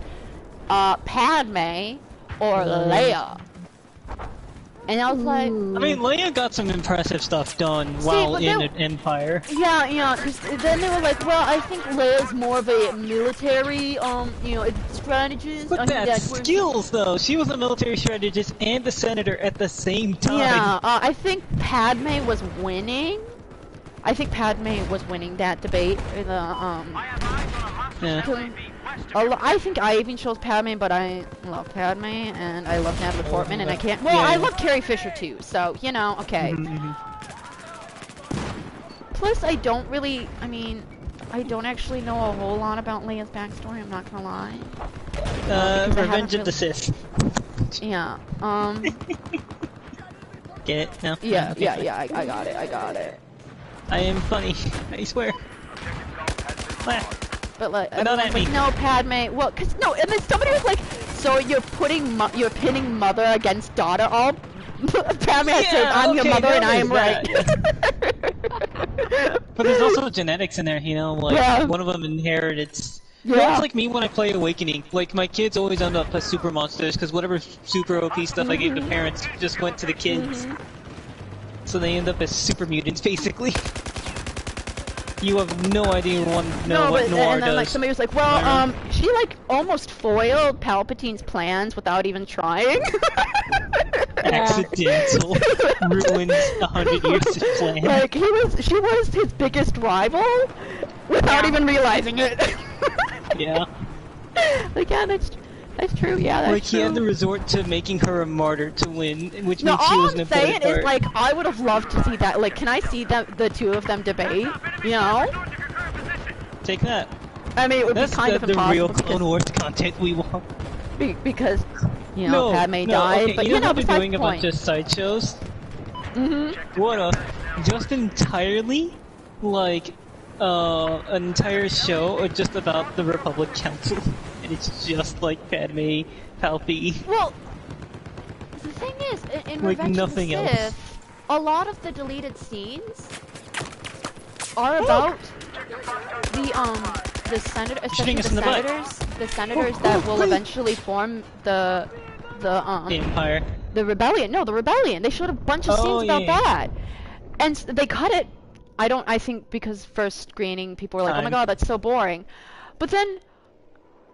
Padme or Leia. And I was like, I mean, Leia got some impressive stuff done while in an Empire. Yeah, because then they were like, well, I think Leia's more of a military, you know, strategist. But that's skills, though. She was a military strategist and a senator at the same time. Yeah, I think Padme was winning. I think Padme was winning that debate. I think I even chose Padme, but I love Padme, and I love Natalie Portman, and I can't. Well, I love Carrie Fisher too, so you know, okay. Plus, I don't really. I mean, I don't actually know a whole lot about Leia's backstory. I'm not gonna lie. Revenge of the Sith. Yeah. Get it? No. Yeah. Okay, Yeah. I got it. I am funny. I swear. But like, no, Padme. Well, cause no, and then somebody was like, "So you're pinning mother against daughter." All Padme said, "I'm your mother, and I am right." But there's also genetics in there, you know, like one of them inherited. Well, it's like me when I play Awakening. Like my kids always end up as super monsters because whatever super OP stuff I gave the parents just went to the kids. So they end up as super mutants, basically. You have no idea what Noir and then does. like somebody was like, well, she like almost foiled Palpatine's plans without even trying. Accidental. Ruins 100 years of plan. Like she was his biggest rival without even realizing it. Yeah. Like that's true. Yeah, that's like true. he had to resort to making her a martyr to win, which means she all was an I'm saying important is like I would have loved to see that. Like, can I see the two of them debate? You know? Take that. I mean, it would That's be kind of impossible. the real Clone Wars content we want. Because you know, Padme died, okay, but you know they're doing a bunch of sideshows. What just entirely like an entire show just about the Republic Council, and it's just like Padme, Palpy. Well, the thing is, in Like Revenge nothing of the else. Sith, a lot of the deleted scenes are about the senator, especially Shooting us the in the butt. senators that will eventually form the Empire. the rebellion. No, the rebellion. They showed a bunch of Oh, scenes about yeah. that, and they cut it. I think because first screening, people were like, "Oh my Time. god, that's so boring," but then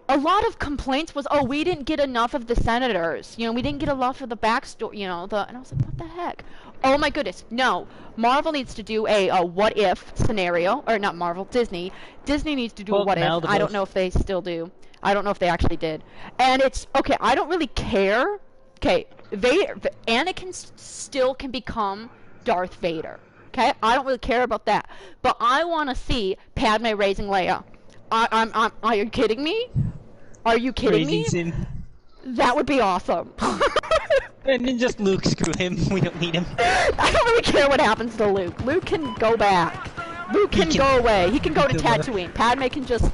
a lot of complaints was, "Oh, we didn't get enough of the senators. You know, we didn't get enough of the backstory. You know, and I was like, "What the heck?" Oh my goodness, no! Marvel needs to do a what if scenario, or not Marvel, Disney. Disney needs to do a Well, what now if. the I don't both. know if they still do. I don't know if they actually did. And it's okay. I don't really care. Okay, Anakin still can become Darth Vader. Okay, I don't really care about that. But I want to see Padme raising Leia. Are you kidding me? Are you kidding me? Raising Sin. That would be awesome. And then just Luke, screw him. We don't need him. I don't really care what happens to Luke. Luke can go back. Luke can go away. He can go to Tatooine. Padme can just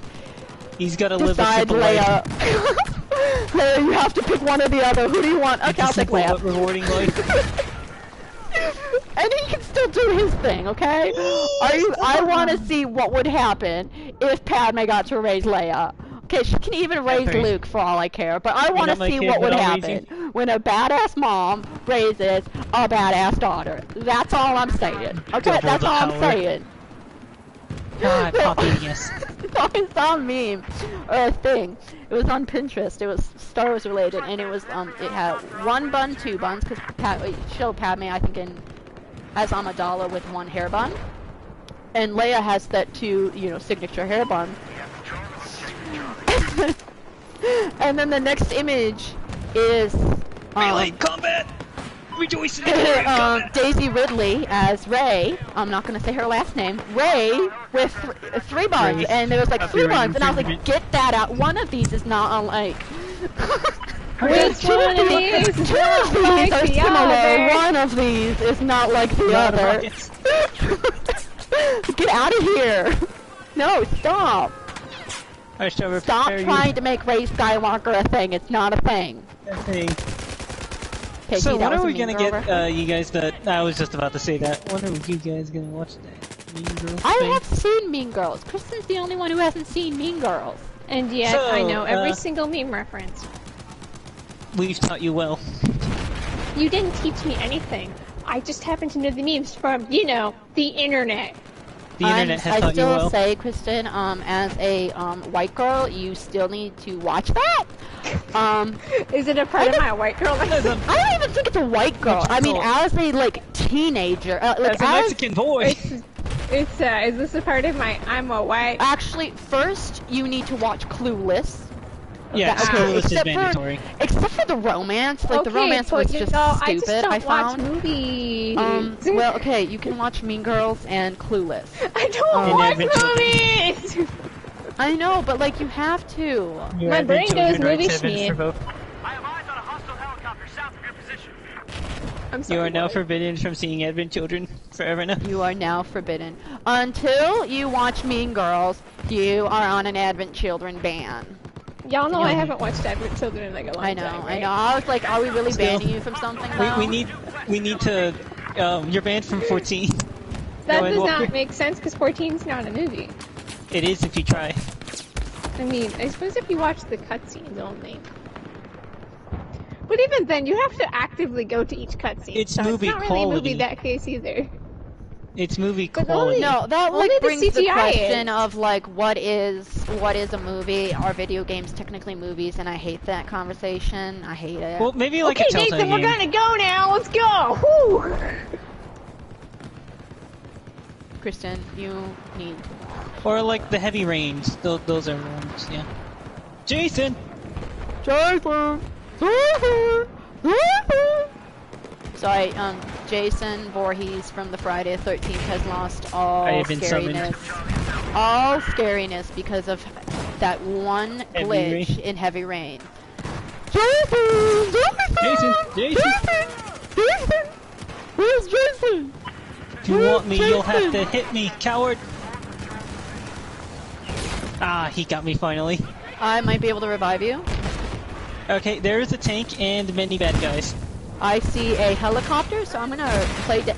He's gotta live a decide simple Leia. life. Leia, you have to pick one or the other. Who do you want? Okay, I'll take Simple Leia. but rewarding life. And he can still do his thing, okay? I want to see what would happen if Padme got to raise Leia. Okay, she can even raise Okay. Luke for all I care, but I want not to my see kid, what would but I'll raise happen when a badass mom raises a badass daughter. That's all I'm saying. Okay, Double that's the all I'm power. saying. God, Poppy, yes. I saw a meme or a thing. It was on Pinterest. It was Star Wars related, and it was it had 1 bun, 2 buns, because it showed Padme, I think, as Amidala with 1 hair bun, and Leia has that 2, signature hair bun. And then the next image is Melee combat! Rejoice in the combat! Daisy Ridley as Rey. I'm not gonna say her last name. Rey with 3 buns, Rey. and there was like 3 Copyright buns, and I was like, infringement. get that out. One of these is not unlike. Which Two one of these is two not of these like are the similar. other? One of these is not like the Not other. rockets. Get out of here! No, stop! Alright, shall we Stop prepare trying to make Rey Skywalker a thing. It's not a thing. you? Okay, So see, that when was are a we Mean gonna Girl get reference. you guys that? I was just about to say that. When are you guys gonna watch that? Mean Girls I thing? have seen Mean Girls. Kristen's the only one who hasn't seen Mean Girls. And yet, So, I know every single meme reference. We've taught you well. You didn't teach me anything. I just happen to know the memes from, the internet. The internet has I taught you still well. say, Kristen, as a white girl, you still need to watch that. Is it a part of my white girl? I don't even think it's a white girl. I mean, as a teenager, As a Mexican boy. Is this a part of my I'm a white? Actually, first you need to watch Clueless. Yeah, Okay, Clueless is except for- mandatory. Except for the romance, like the Okay, romance but was just I just stupid. don't I watch found. movies. Well, okay, you can watch Mean Girls and Clueless. I don't And watch Advent Children. movies. I know, but like you have to. Your My Advent brain Children goes rights movie have been schmear. revoked. I have eyes on a hostile helicopter south of your position. I'm sorry. You are now what? forbidden from seeing Advent Children forever now. You are now forbidden. Until you watch Mean Girls, you are on an Advent Children ban. Y'all know I haven't watched Advent Children in like a long I know, time. I right? know. I was like, are we really Still. banning you from something? Though? We need to. You're banned from 14. That Go ahead, does Walker. not make sense because 14 is not a movie. It is if you try. I mean, I suppose if you watch the cutscenes only. But even then, you have to actively go to each cutscene. It's so movie it's not really quality. a movie that case either. It's movie But quality. No, that Only like the brings the CGI question is. of like what is a movie? Are video games technically movies? And I hate that conversation. I hate it. Well, maybe like Okay, a Telltale Nathan, we're game. gonna go now. Let's go. Whew. Kristen, you need to watch. Or like the Heavy Rains. Those are ones. Yeah. Jason. Jason! Sorry, Jason Voorhees from the Friday the 13th has lost all I have been scariness. All scariness because of that one Heavy glitch Rain. in Heavy Rain. Jason! Jason. Jason! Jason! Where's Jason? you want me, you'll have to hit me, coward! Ah, he got me finally. I might be able to revive you. Okay, there is a tank and many bad guys. I see a helicopter, so I'm gonna play dead.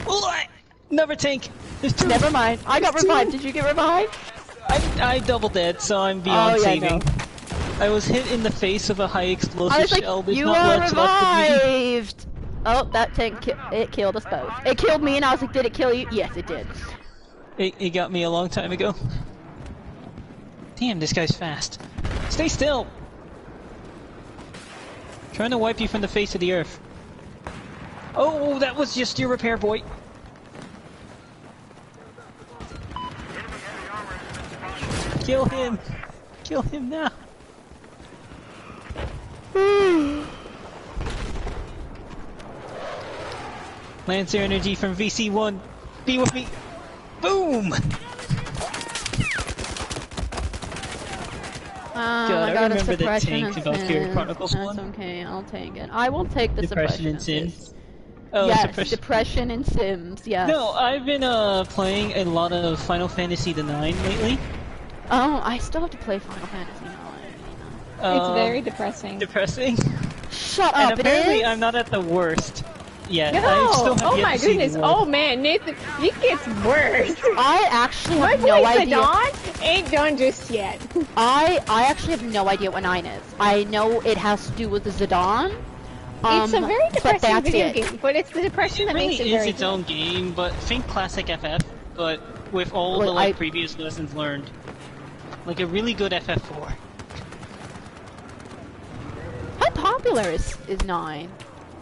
Another tank! There's two! Never mind. I got revived. Did you get revived? I double dead, so I'm beyond saving. No. I was hit in the face with a high explosive I was like, shell. There's you not are much left of me. revived! Oh, that tank, it killed us both. It killed me and I was like, did it kill you? Yes, it did. It got me a long time ago. Damn, this guy's fast. Stay still! Trying to wipe you from the face of the earth. Oh, that was just your repair boy. Kill him! Kill him now! Lancer energy from VC1. Be with me. Boom! I I got a remember the suppression tank and about Fear Sims. Chronicles That's 1. okay, I'll take it. I will take the Depression suppression and and Sims. Sims. Oh, Yes, depression and Sims, yes. No, I've been playing a lot of Final Fantasy IX lately. Oh, I still have to play Final Fantasy IX. It's very depressing. Depressing. Shut And up, apparently it is? I'm not at the worst yet. No! I still have Oh yet my to see goodness! the worst. Oh man, Nathan, it gets worse. I actually My have boy no idea. Zidane ain't done just yet. I actually have no idea what 9 is. I know it has to do with the Zidane. It's a very but depressing that's video it. game, but it's the depression It that really makes it is very its good. own game, but think classic FF, but with all Well, the previous lessons learned. Like a really good FF4. How popular is 9?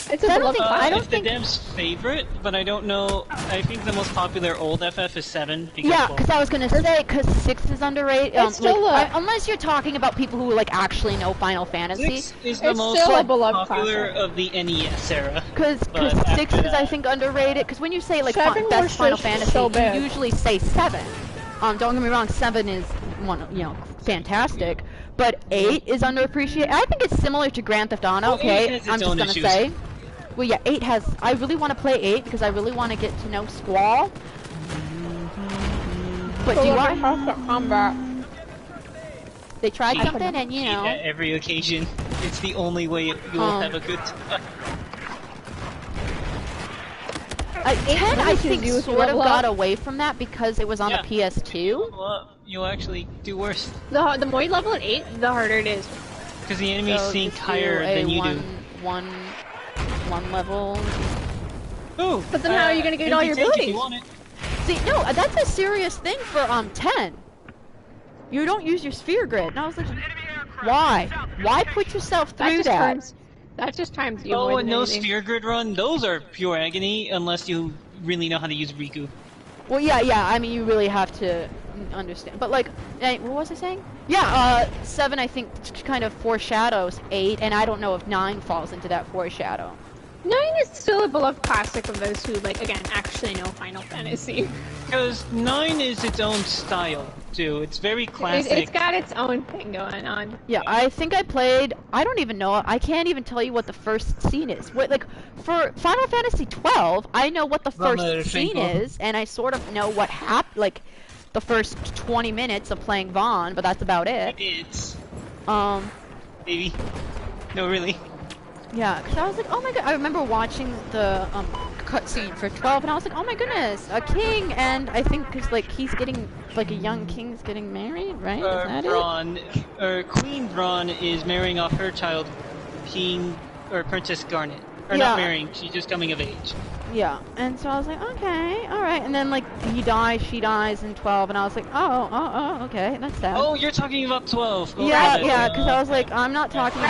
It's a I don't beloved think- classic. I don't It's the think- dev's favorite, but I don't know. I think the most popular old FF is 7. Because Yeah, well, because I was gonna say, because 6 is underrated. It's still unless you're talking about people who like actually know Final Fantasy. 6 is the It's most still a beloved popular classic. of the NES era. Because But 6 after is, I that- think, underrated. Because when you say like Seven best was Final just Fantasy, so bad. you usually say 7. Don't get me wrong, 7 is fantastic. But 8 is underappreciated. I think it's similar to Grand Theft Auto. Well, Okay, 8 has its I'm just own gonna issues. say. Well, yeah, 8 has. I really want to play 8 because I really want to get to know Squall. But do I? Combat. They tried Yeah. something, and you know. At every occasion, it's the only way you'll have a good time. 10, I think, you with sort of level got up. away from that because it was on Yeah. the PS2. Well, you'll actually do worse. The more you level at 8, the harder it is. Because the enemies So sink just higher do a than you do. one level. Ooh, But then how are you gonna get all your empty tank if abilities? you want it. See, no, that's a serious thing for 10. You don't use your sphere grid. And I was like, why? Why put yourself through that? That just times you Oh, more and than no anything. sphere grid run, those are pure agony unless you really know how to use Riku. Well, yeah. I mean, you really have to understand. But like, what was I saying? Yeah, 7 I think kind of foreshadows 8, and I don't know if 9 falls into that foreshadow. 9 is still a beloved classic of those who, like, again, actually know Final Fantasy. Because 9 is its own style, too. It's very classic. It's got its own thing going on. Yeah, I think I played. I don't even know. I can't even tell you what the first scene is. What, like, for Final Fantasy 12, I know what the first scene is, and I sort of know what happened. Like, the first 20 minutes of playing Vaughn, but that's about it. It's... Maybe. No, really. Yeah, because I was like, oh my god. I remember watching the cutscene for 12, and I was like, oh my goodness, a king, and I think because like he's getting like a young king's getting married, right? Is that Braun, or Queen Braun is marrying off her child, King or Princess Garnet. Or not marrying, she's just coming of age. it? Yeah, and so I was like, okay, all right, and then like he dies, she dies in 12, and I was like, oh, okay, that's sad. Oh, you're talking about 12. Oh, yeah, got it. yeah, because I was like, I'm not talking about.